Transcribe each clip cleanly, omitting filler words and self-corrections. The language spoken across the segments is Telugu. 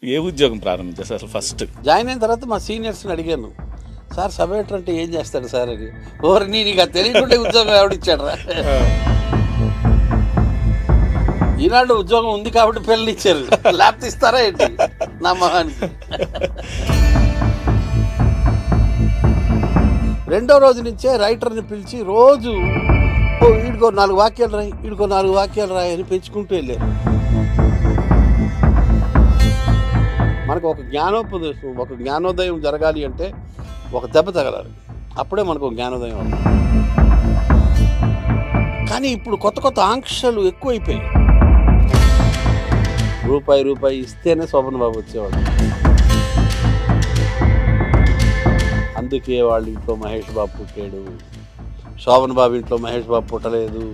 ఏ ఉద్యోగం ప్రారంభించారు అసలు ఫస్ట్? జాయిన్ అయిన తర్వాత మా సీనియర్స్ని అడిగాను, సార్ సబ్ ఎడిటర్ అంటే ఏం చేస్తాడు సార్ అని. ఓరి నీకు తెలియకుండా ఉద్యోగం ఎవడిచ్చాడు రా. ఈనాడు ఉద్యోగం ఉంది కాబట్టి పిల్లలు ఇచ్చారు, ల్యాప్ ఇస్తారా ఏంటి నా మొహానికి. రెండో రోజు నుంచే రైటర్ని పిలిచి రోజు వీడికో 4 వాక్యాలు రాయి, వీడికో 4 వాక్యాలు రాయి అని పెంచుకుంటూ వెళ్ళారు. మనకు ఒక జ్ఞానోపదేశం, ఒక జ్ఞానోదయం జరగాలి అంటే ఒక దెబ్బ తగలాలి, అప్పుడే మనకు ఒక జ్ఞానోదయం అవుతుంది. కానీ ఇప్పుడు కొత్త కొత్త ఆంక్షలు ఎక్కువైపోయాయి. రూపాయి ఇస్తేనే శోభన్ బాబు వచ్చేవాడు. అందుకే వాళ్ళ ఇంట్లో మహేష్ బాబు పుట్టాడు, శోభన్ బాబు ఇంట్లో మహేష్ బాబు పుట్టలేదు.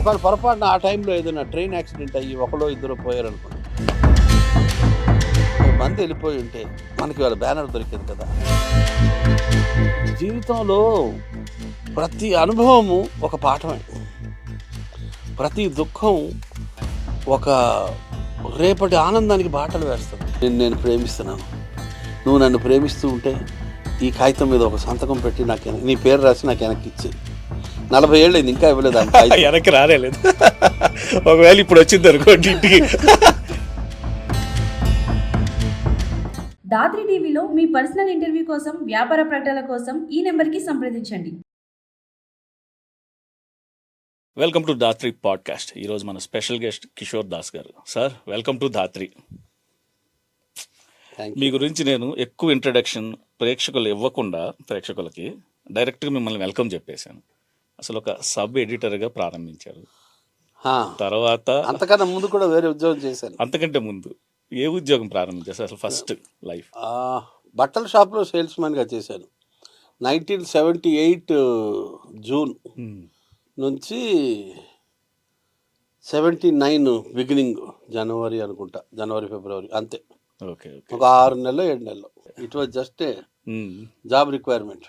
ఒకవేళ పొరపాటున ఆ టైంలో ఏదైనా ట్రైన్ యాక్సిడెంట్ అయ్యి ఒకడో ఇద్దరు పోయారనుకోండి, మంది వెళ్ళిపోయి ఉంటే మనకి వాళ్ళ బ్యానర్ దొరికేది కదా. జీవితంలో ప్రతి అనుభవము ఒక పాఠమే, ప్రతి దుఃఖం ఒక రేపటి ఆనందానికి బాటలు వేస్తాను. నేను ప్రేమిస్తున్నాను, నువ్వు నన్ను ప్రేమిస్తూ ఉంటే ఈ కాగితం మీద ఒక సంతకం పెట్టి నాకు నీ పేరు రాసి నాకు వెనక్కి ఇచ్చి. 40 ఏళ్ళు అయింది ఇంకా ఇవ్వలేదు, వెనక్కి రాలేదు. ఒకవేళ ఇప్పుడు వచ్చింది అనుకోండి ఇంటికి. దాత్రి టీవీలో మీ పర్సనల్ ఇంటర్వ్యూ కోసం, వ్యాపార ప్రకటనల కోసం ఈ నెంబర్కి సంప్రదించండి. Welcome to Dhatri podcast. ఈరోజు మన స్పెషల్ గెస్ట్ కిషోర్ దాస్ గారు. Sir, welcome to Dhatri. మీ గురించి నేను ఎక్కువ ఇంట్రడక్షన్ ప్రేక్షకులు ఇవ్వకుండా ప్రేక్షకులకి డైరెక్ట్గా మిమ్మల్ని వెల్కమ్ చెప్పేశాను. అసలు ఒక సబ్ ఎడిటర్గా ప్రారంభించారు, తర్వాత అంతకన్నా ముందు కూడా వేరే ఉద్యోగం చేశాను. అంతకంటే ముందు ఏ ఉద్యోగం ప్రారంభించారు అసలు ఫస్ట్ లైఫ్? బట్టల షాప్లో సేల్స్ మ్యాన్గా చేశాను. 1978 జూన్ నుంచి 79 బిగినింగ్, జనవరి అనుకుంటా, జనవరి ఫిబ్రవరి అంతే. ఓకే, ఒక 6 నెలలో 7 నెలలో. It was just a job requirement.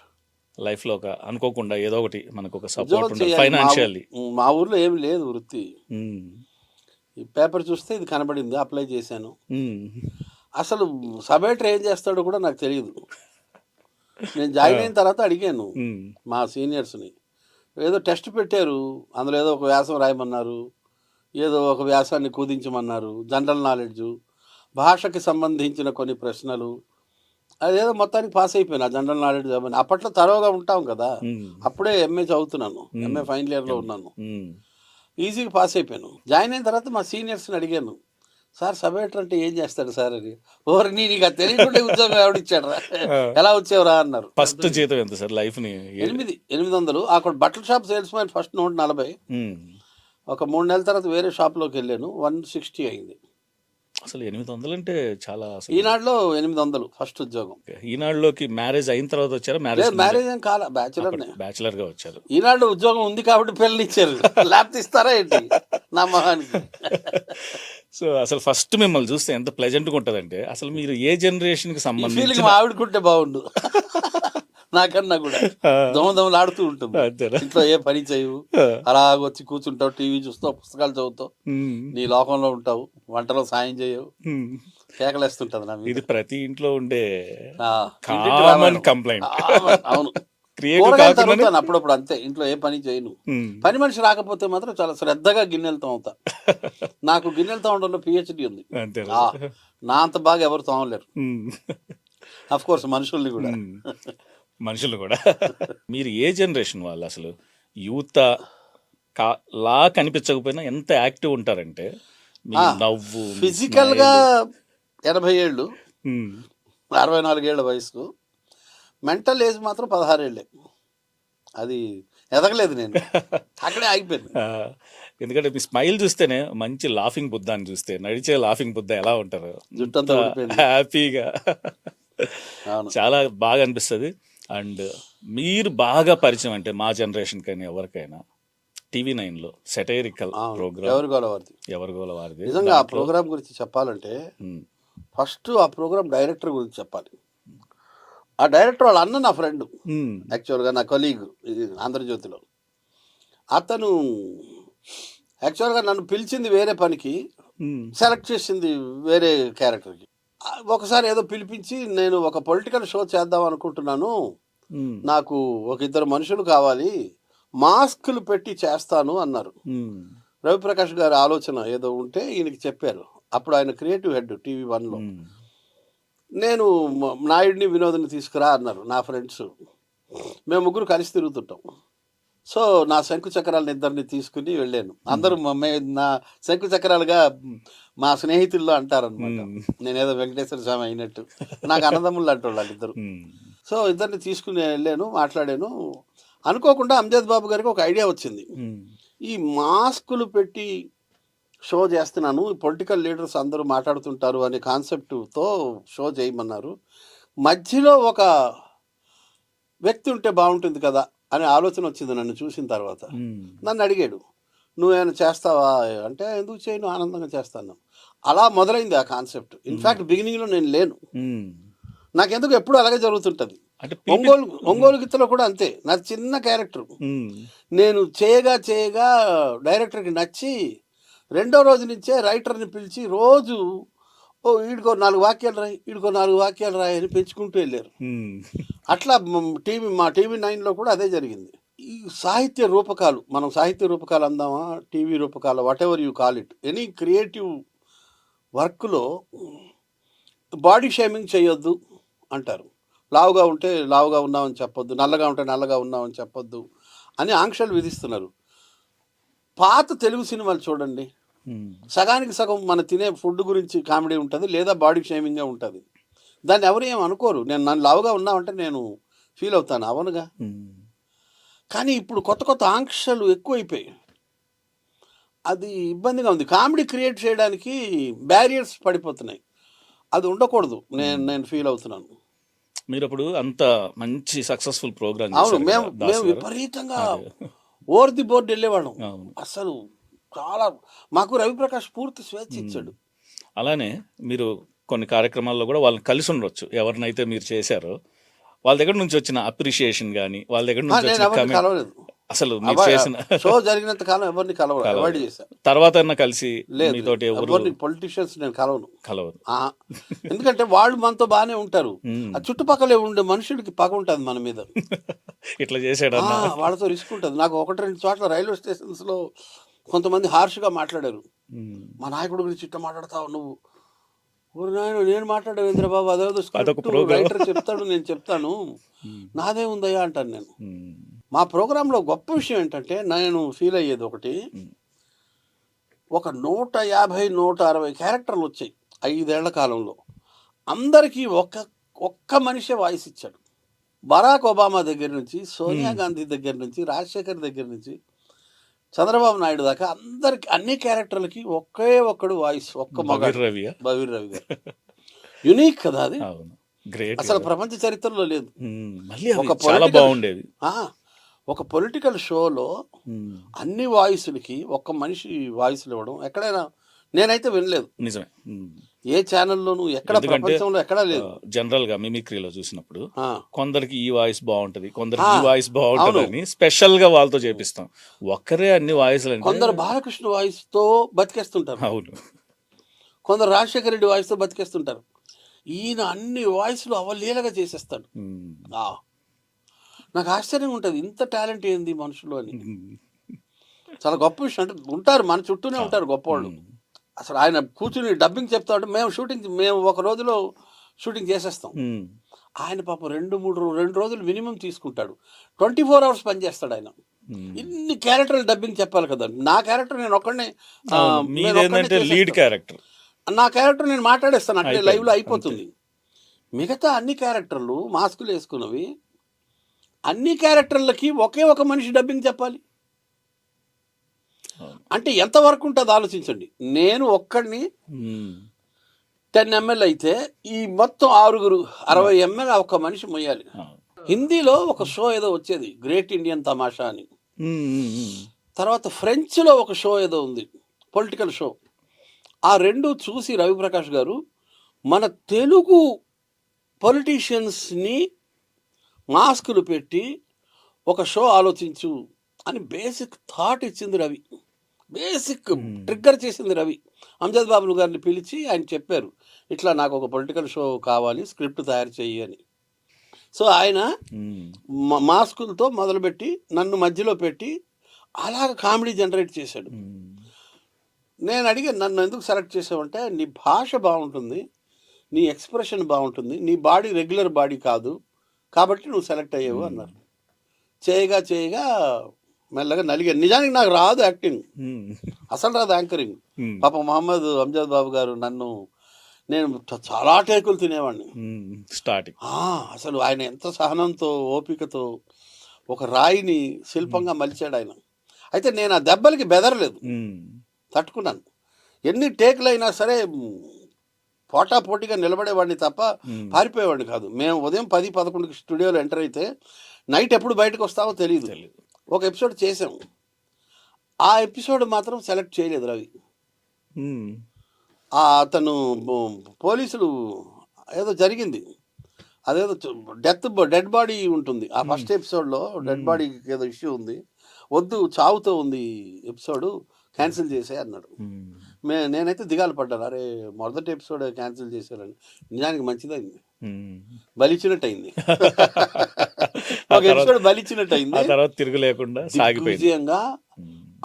లైఫ్లో ఒక అనుకోకుండా ఏదో ఒకటి మనకు ఒక సపోర్ట్ ఉండాలి ఫైనాన్షియల్లీ. మా ఊర్లో ఏమి లేదు వృత్తి. ఈ పేపర్ చూస్తే ఇది కనబడింది, అప్లై చేశాను. అసలు సబ్ ఎడిటర్ ఏం చేస్తాడో కూడా నాకు తెలియదు. నేను జాయిన్ అయిన తర్వాత అడిగాను మా సీనియర్స్ని, ఏదో టెస్ట్ పెట్టారు, అందులో ఏదో ఒక వ్యాసం రాయమన్నారు, ఏదో ఒక వ్యాసాన్ని కుదించమన్నారు, జనరల్ నాలెడ్జు, భాషకి సంబంధించిన కొన్ని ప్రశ్నలు, అదేదో మొత్తానికి పాస్ అయిపోయాను. ఆ జనరల్ నాలెడ్జ్ ఏమని అప్పట్లో తరోగా ఉంటాం కదా, అప్పుడే ఎంఏ చదువుతున్నాను, ఎంఏ ఫైనల్ ఇయర్లో ఉన్నాను, ఈజీగా పాస్ అయిపోయాను. జాయిన్ అయిన తర్వాత మా సీనియర్స్ని అడిగాను, సార్ సబ్ ఎడిటర్ అంటే ఏం చేస్తాడు సార్ అని. ఓరి నీకు తెలియకుండా ఉద్యోగం ఎవడిచ్చాడు రా, ఎలా వచ్చేవరా అన్నారు. ఫస్ట్ జీతం ఎంత సార్ లైఫ్ ని? 800. అక్కడ బట్టల షాప్ సేల్స్ మ్యాన్ ఫస్ట్ 140. ఒక 3 నెలల తర్వాత వేరే షాప్లోకి వెళ్ళాను, 160 అయింది. అసలు 800 అంటే చాలా. ఈనాడులో 800 ఫస్ట్ ఉద్యోగం. ఈనాడులోకి మ్యారేజ్ అయిన తర్వాత వచ్చారా? మ్యారేజ్ ఏం కాల, బ్యాచులర్ గా వచ్చారు. ఈనాడు ఉద్యోగం ఉంది కాబట్టి పిల్లలు ఇచ్చారు, ల్యాప్ ఇస్తారా ఏంటి నా మొహానికి. సో అసలు ఫస్ట్ మిమ్మల్ని చూస్తే ఎంత ప్లెజెంట్గా ఉంటుందంటే, అసలు మీరు ఏ జనరేషన్ కి సంబంధించి. మా ఆవిడకుంటే బాగుండు, నాకన్నా కూడా దోమదోమలు ఆడుతూ ఉంటుంది. ఇంట్లో ఏ పని చేయవు, అలా వచ్చి కూర్చుంటావు, టీవీ చూస్తావు, పుస్తకాలు చదువుతావు, నీ లోకంలో ఉంటావు, వంటలో సాయం చేయవు, కేకలేస్తుంటది నా. ఇది ప్రతి ఇంట్లో ఉండే కామన్ కంప్లైంట్. అవును, అప్పుడప్పుడు అంతే, ఇంట్లో ఏ పని చేయను. పని మనిషి రాకపోతే మాత్రం చాలా శ్రద్ధగా గిన్నెలతో అవుతా. నాకు గిన్నెలతో ఉండడంలో పిహెచ్డి ఉంది. నా అంత బాగా ఎవరు తోమలేరు, అఫ్ కోర్స్ మనుషుల్ని కూడా. మీరు ఏ జనరేషన్ వాళ్ళు? అసలు యూత్ లా కనిపించకపోయినా ఎంత యాక్టివ్ ఉంటారంటే, నవ్వు ఫిజికల్ గా 80 ఏళ్ళు, 64 ఏళ్ల వయసుకు, మెంటల్ ఏజ్ మాత్రం 16 ఏళ్ళే. అది ఎదగలేదు, నేను అక్కడే ఆగిపోయాను. ఎందుకంటే మీ స్మైల్ చూస్తేనే మంచి లాఫింగ్ బుద్ధ అని చూస్తే, నడిచే లాఫింగ్ బుద్ధ ఎలా ఉంటారు, జుట్టంతా హ్యాపీగా, చాలా బాగా అనిపిస్తుంది. అండ్ మీరు బాగా పరిచయం అంటే మా జనరేషన్ కైనా ఎవరికైనా TV9లో సెటైరికల్ ప్రోగ్రామ్ ఎవరి గోల వారిది. నిజంగా ఆ ప్రోగ్రామ్ గురించి చెప్పాలంటే ఫస్ట్ ఆ ప్రోగ్రామ్ డైరెక్టర్ గురించి చెప్పాలి. ఆ డైరెక్టర్ వాళ్ళ అన్న నా ఫ్రెండ్, యాక్చువల్గా నా కొలీగ్ ఆంధ్రజ్యోతిలో. అతను యాక్చువల్గా నన్ను పిలిచింది వేరే పనికి, సెలెక్ట్ చేసింది వేరే క్యారెక్టర్కి. ఒకసారి ఏదో పిలిపించి నేను ఒక పొలిటికల్ షో చేద్దాం అనుకుంటున్నాను, నాకు ఒక 2 మనుషులు కావాలి, మాస్కులు పెట్టి చేస్తాను అన్నారు. రవిప్రకాష్ గారి ఆలోచన ఏదో ఉంటే ఈయనకి చెప్పారు. అప్పుడు ఆయన క్రియేటివ్ హెడ్ TV1లో. నేను నాయుడిని వినోద్ని తీసుకురా అన్నారు నా ఫ్రెండ్స్. మేము ముగ్గురు కలిసి తిరుగుతుంటాం. సో నా శంకు చక్రాలను 2 తీసుకుని వెళ్ళాను. అందరూ నా శంకు చక్రాలుగా మా స్నేహితుల్లో అంటారనమాట. నేనేదో వెంకటేశ్వర స్వామి అయినట్టు, నాకు అన్నదమ్ముళ్ళు అంటారు వాళ్ళిద్దరు. సో 2 తీసుకుని వెళ్ళాను, మాట్లాడాను. అనుకోకుండా అమ్జద్ బాబు గారికి ఒక ఐడియా వచ్చింది. ఈ మాస్కులు పెట్టి షో చేస్తున్నాను, పొలిటికల్ లీడర్స్ అందరూ మాట్లాడుతుంటారు అనే కాన్సెప్ట్తో షో చేయమన్నారు. మధ్యలో ఒక వ్యక్తి ఉంటే బాగుంటుంది కదా అనే ఆలోచన వచ్చింది నన్ను చూసిన తర్వాత. నన్ను అడిగాడు, నువ్వేమైనా చేస్తావా అంటే, ఎందుకు చేయను, ఆనందంగా చేస్తాను. అలా మొదలైంది ఆ కాన్సెప్ట్. ఇన్ఫ్యాక్ట్ బిగినింగ్లో నేను లేను, నాకెందుకు ఎప్పుడు అలాగే జరుగుతుంటుంది. ఒంగోలు గిత్తలో కూడా అంతే, నాకు చిన్న క్యారెక్టర్. నేను చేయగా డైరెక్టర్కి నచ్చి 2వ రోజు నుంచే రైటర్ని పిలిచి రోజు ఈడికో 4 వాక్యాలు రాయి, ఈడికో 4 వాక్యాలు రాయి అని పెంచుకుంటూ వెళ్ళారు. అట్లా మా TV9లో కూడా అదే జరిగింది. ఈ సాహిత్య రూపకాలు, మనం సాహిత్య రూపకాలు అందామా, టీవీ రూపకాలు, whatever you call it, any creative వర్క్లో బాడీ షేమింగ్ చేయొద్దు అంటారు. లావుగా ఉంటే లావుగా ఉన్నామని చెప్పొద్దు, నల్లగా ఉంటే నల్లగా ఉన్నామని చెప్పొద్దు అని ఆంక్షలు విధిస్తున్నారు. పాత తెలుగు సినిమాలు చూడండి, సగానికి సగం మన తినే ఫుడ్ గురించి కామెడీ ఉంటుంది, లేదా బాడీ షేమింగ్గా ఉంటుంది. దాన్ని ఎవరు ఏం అనుకోరు. నన్ను లావుగా ఉన్నామంటే నేను ఫీల్ అవుతాను, అవునుగా. కానీ ఇప్పుడు కొత్త ఆంక్షలు ఎక్కువైపోయాయి, అది ఇబ్బందిగా ఉంది. కామెడీ క్రియేట్ చేయడానికి బ్యారియర్స్ పడిపోతున్నాయి, అది ఉండకూడదు నేను ఫీల్ అవుతున్నాను. మీరు అప్పుడు అంత మంచి సక్సెస్ఫుల్ ప్రోగ్రామ్. అవును, మేము విపరీతంగా ఓవర్ ది బోర్డు వెళ్ళేవాళ్ళం. అసలు చాలా మాకు రవిప్రకాష్ పూర్తి స్వేచ్ఛ ఇచ్చాడు. అలానే మీరు కొన్ని కార్యక్రమాల్లో కూడా వాళ్ళని కలిసి ఉండొచ్చు, ఎవరినైతే మీరు చేశారో వాళ్ళ దగ్గర నుంచి వచ్చిన అప్రిషియేషన్ కానీ, వాళ్ళ దగ్గర నుంచి వచ్చిన కలవలేదు. అసలు మీరు చేసిన షో జరిగినంత కాలం ఎవరిని అవాయిడ్ చేశాను. తర్వాత కలిసి మీతోటి ఎవరిని పొలిటీషియన్స్ నేను కలవను. ఎందుకంటే వాళ్ళు మనతో బాగానే ఉంటారు, ఆ చుట్టుపక్కల ఉండే మనుషులకి పగ ఉంటుంది మన మీద. ఇట్లా చేసాడు వాళ్ళతో రిస్క్ ఉంటుంది. నాకు 1-2 చోట్ల రైల్వే స్టేషన్స్లో కొంతమంది హార్ష్గా మాట్లాడారు. మా నాయకుడి గురించి ఇట్లా మాట్లాడతావు నువ్వు, నేను మాట్లాడే ఇంద్రబాబు, అదేదో రైటర్ చెప్తాడు, నేను చెప్తాను, నాదే ఉందయ్యా అంటాను నేను. మా ప్రోగ్రాంలో గొప్ప విషయం ఏంటంటే, నేను ఫీల్ అయ్యేది ఒకటి, ఒక 150-160 క్యారెక్టర్లు వచ్చాయి 5 ఏళ్ల కాలంలో. అందరికీ ఒక్క మనిషే వాయిస్ ఇచ్చాడు. బరాక్ ఒబామా దగ్గర నుంచి, సోనియా గాంధీ దగ్గర నుంచి, రాజశేఖర్ దగ్గర నుంచి, చంద్రబాబు నాయుడు దాకా అందరికి, అన్ని క్యారెక్టర్లకి ఒక్కడు వాయిస్, ఒక్క బవీర్ రవి గారు. యునిక్ కదా అది, అసలు ప్రపంచ చరిత్రలో లేదు. ఒక పొలిటికల్ షోలో అన్ని వాయిస్లకి ఒక్క మనిషి వాయిస్లు ఇవ్వడం ఎక్కడైనా నేనైతే వినలేదు. నిజమే, ఏ ఛానల్లోనూ ఎక్కడ ప్రపంచంలో ఎక్కడా లేదు. జనరల్ గా మిమిక్రీలో చూసినప్పుడు కొందరికి ఈ వాయిస్ బాగుంటది, కొందరికి ఈ వాయిస్ బాగుంటది అని స్పెషల్ గా వాళ్ళతో చేపిస్తాం. ఒక్కరే అన్ని వాయిస్లు, కొందరు బాలకృష్ణ వాయిస్ తో బతికేస్తుంటారు, అవును, కొందరు రాజశేఖర రెడ్డి వాయిస్ తో బతికేస్తుంటారు. ఈయన అన్ని వాయిస్లు అవలీలగా చేసేస్తాడు. నాకు ఆశ్చర్యంగా ఉంటుంది, ఇంత టాలెంట్ ఏంది మనుషులు అని. చాలా గొప్ప విషయం. అంటే ఉంటారు, మన చుట్టూనే ఉంటారు గొప్పవాళ్ళు. అసలు ఆయన కూర్చుని డబ్బింగ్ చెప్తా ఉంటే మేము ఒక రోజులో షూటింగ్ చేసేస్తాం. ఆయన పాపం 2 రోజులు మినిమం తీసుకుంటాడు. 24 hours పనిచేస్తాడు ఆయన. ఇన్ని క్యారెక్టర్లు డబ్బింగ్ చెప్పాలి కదా. నా క్యారెక్టర్ నేను ఒక్కడే, లీడ్ క్యారెక్టర్, నా క్యారెక్టర్ నేను మాట్లాడేస్తాను అంటే లైవ్లో అయిపోతుంది. మిగతా అన్ని క్యారెక్టర్లు మాస్కులు వేసుకున్నవి, అన్ని క్యారెక్టర్లకి ఒక మనిషి డబ్బింగ్ చెప్పాలి అంటే ఎంతవరకు ఉంటుంది ఆలోచించండి. నేను ఒక్కడిని 10 ml అయితే ఈ మొత్తం 6 60 ml ఒక మనిషి మొయ్యాలి. హిందీలో ఒక షో ఏదో వచ్చేది, గ్రేట్ ఇండియన్ తమాషా అని. తర్వాత ఫ్రెంచ్లో ఒక షో ఏదో ఉంది, పొలిటికల్ షో. ఆ 2 చూసి రవిప్రకాష్ గారు మన తెలుగు పొలిటీషియన్స్ని మాస్కులు పెట్టి ఒక షో ఆలోచించు అని బేసిక్ థాట్ ఇచ్చింది రవి. బేసిక్ ట్రిగ్గర్ చేసింది రవి. అంజద్ బాబు గారిని పిలిచి ఆయన చెప్పారు, ఇట్లా నాకు ఒక పొలిటికల్ షో కావాలి, స్క్రిప్ట్ తయారు చెయ్యి అని. సో ఆయన మాస్కులతో మొదలుపెట్టి నన్ను మధ్యలో పెట్టి అలాగ కామెడీ జనరేట్ చేశాడు. నేను అడిగాను, నన్ను ఎందుకు సెలెక్ట్ చేసావంటే నీ భాష బాగుంటుంది, నీ ఎక్స్ప్రెషన్ బాగుంటుంది, నీ బాడీ రెగ్యులర్ బాడీ కాదు కాబట్టి నువ్వు సెలెక్ట్ అయ్యావు అన్నారు. చేయగా మెల్లగా నలిగాను. నిజానికి నాకు రాదు యాక్టింగ్, అసలు రాదు యాంకరింగ్. పాప మహమ్మద్ అంజద్ బాబు గారు నేను చాలా టేకులు తినేవాడిని స్టార్టింగ్. అసలు ఆయన ఎంత సహనంతో ఓపికతో ఒక రాయిని శిల్పంగా మలిచాడు ఆయన. అయితే నేను ఆ దెబ్బలకి బెదరలేదు, తట్టుకున్నాను. ఎన్ని టేకులు అయినా సరే పోటాపోటీగా నిలబడేవాడిని తప్ప పారిపోయేవాడిని కాదు. మేము ఉదయం 10-11కి స్టూడియోలో ఎంటర్ అయితే నైట్ ఎప్పుడు బయటకు వస్తామో తెలియదు. ఒక ఎపిసోడ్ చేసాం, ఆ ఎపిసోడ్ మాత్రం సెలెక్ట్ చేయలేదు రవి. అతను పోలీసులు ఏదో జరిగింది, అదేదో డెడ్ బాడీ ఉంటుంది ఆ ఫస్ట్ ఎపిసోడ్లో. డెడ్ బాడీకి ఏదో ఇష్యూ ఉంది, వద్దు చావుతో ఉంది ఎపిసోడ్, క్యాన్సిల్ చేసే అన్నాడు. నేనైతే దిగాలు పడ్డాను, అరే మొదటి ఎపిసోడ్ క్యాన్సిల్ చేశారని. నిజానికి మంచిదైంది, బలిచ్చినట్టు అయింది. ఒక ఎపిసోడ్ బలిచ్చినట్టు అయింది, తిరగలేకుండా విజయంగా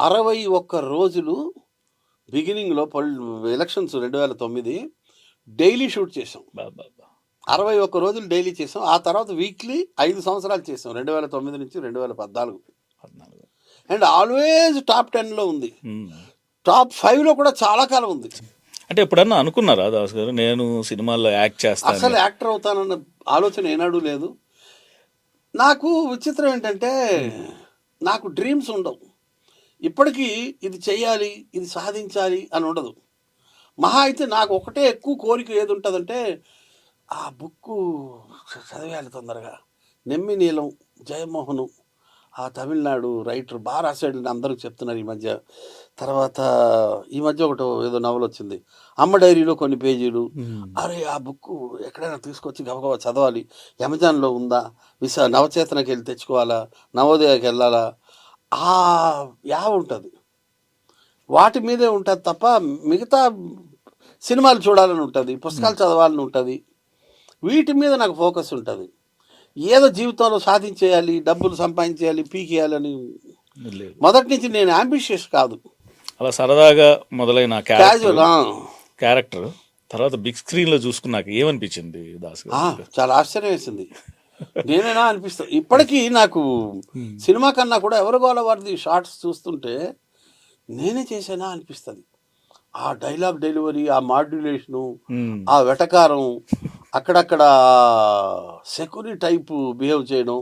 61 రోజులు. బిగినింగ్లో ఎలక్షన్స్ 2009 డైలీ షూట్ చేసాం, 61 రోజులు డైలీ చేసాం. ఆ తర్వాత వీక్లీ 5 సంవత్సరాలు చేసాం, 2009 నుంచి 2014. అండ్ ఆల్వేజ్ టాప్ 10లో ఉంది, టాప్ 5లో కూడా చాలా కాలం ఉంది. అంటే ఎప్పుడన్నా అనుకున్నారా దాస్ గారు నేను సినిమాల్లో యాక్ట్ చేస్తాను? అసలు యాక్టర్ అవుతానన్న ఆలోచన ఏనాడు లేదు. నాకు విచిత్రం ఏంటంటే నాకు డ్రీమ్స్ ఉండవు. ఇప్పటికీ ఇది చెయ్యాలి, ఇది సాధించాలి అని ఉండదు. మహా అయితే నాకు ఒకటే ఎక్కువ కోరిక ఏది ఉంటుందంటే ఆ బుక్కు చదివేయాలి తొందరగా. నెమ్మి నీలం జయమోహను, ఆ తమిళనాడు రైటర్ బాగా రాశాడు, అందరూ చెప్తున్నారు ఈ మధ్య. తర్వాత ఈ మధ్య ఏదో నవల వచ్చింది, అమ్మ డైరీలో కొన్ని పేజీలు. అరే ఆ బుక్ ఎక్కడైనా తీసుకొచ్చి గబగబా చదవాలి. అమెజాన్లో ఉందా, నవచేతనకి వెళ్ళి తెచ్చుకోవాలా, నవోదయకి వెళ్ళాలా, ఆ ఉంటుంది. వాటి మీదే ఉంటుంది తప్ప మిగతా సినిమాలు చూడాలని ఉంటుంది, పుస్తకాలు చదవాలని ఉంటుంది. వీటి మీద నాకు ఫోకస్ ఉంటుంది. ఏదో జీవితంలో సాధించేయాలి, డబ్బులు సంపాదించేయాలి, పీకేయాలని మొదటి నుంచి నేను అంబిషియస్ కాదు. అలా సరదాగా మొదలైన క్యారెక్టర్ తర్వాత బిగ్ స్క్రీన్ లో చూసుకున్నాక ఏమనిపించింది దాస్ గారు? చాలా ఆశ్చర్యం వేసింది. నేనేనా అనిపిస్తుంది ఇప్పటికీ నాకు. సినిమా కన్నా కూడా ఎవరు గోల వారిది షార్ట్స్ చూస్తుంటే నేనే చేసానా అనిపిస్తుంది. ఆ డైలాగ్ డెలివరీ, ఆ మాడ్యులేషను, ఆ వెటకారం, అక్కడక్కడ సెక్యూరి టైపు బిహేవ్ చేయడం,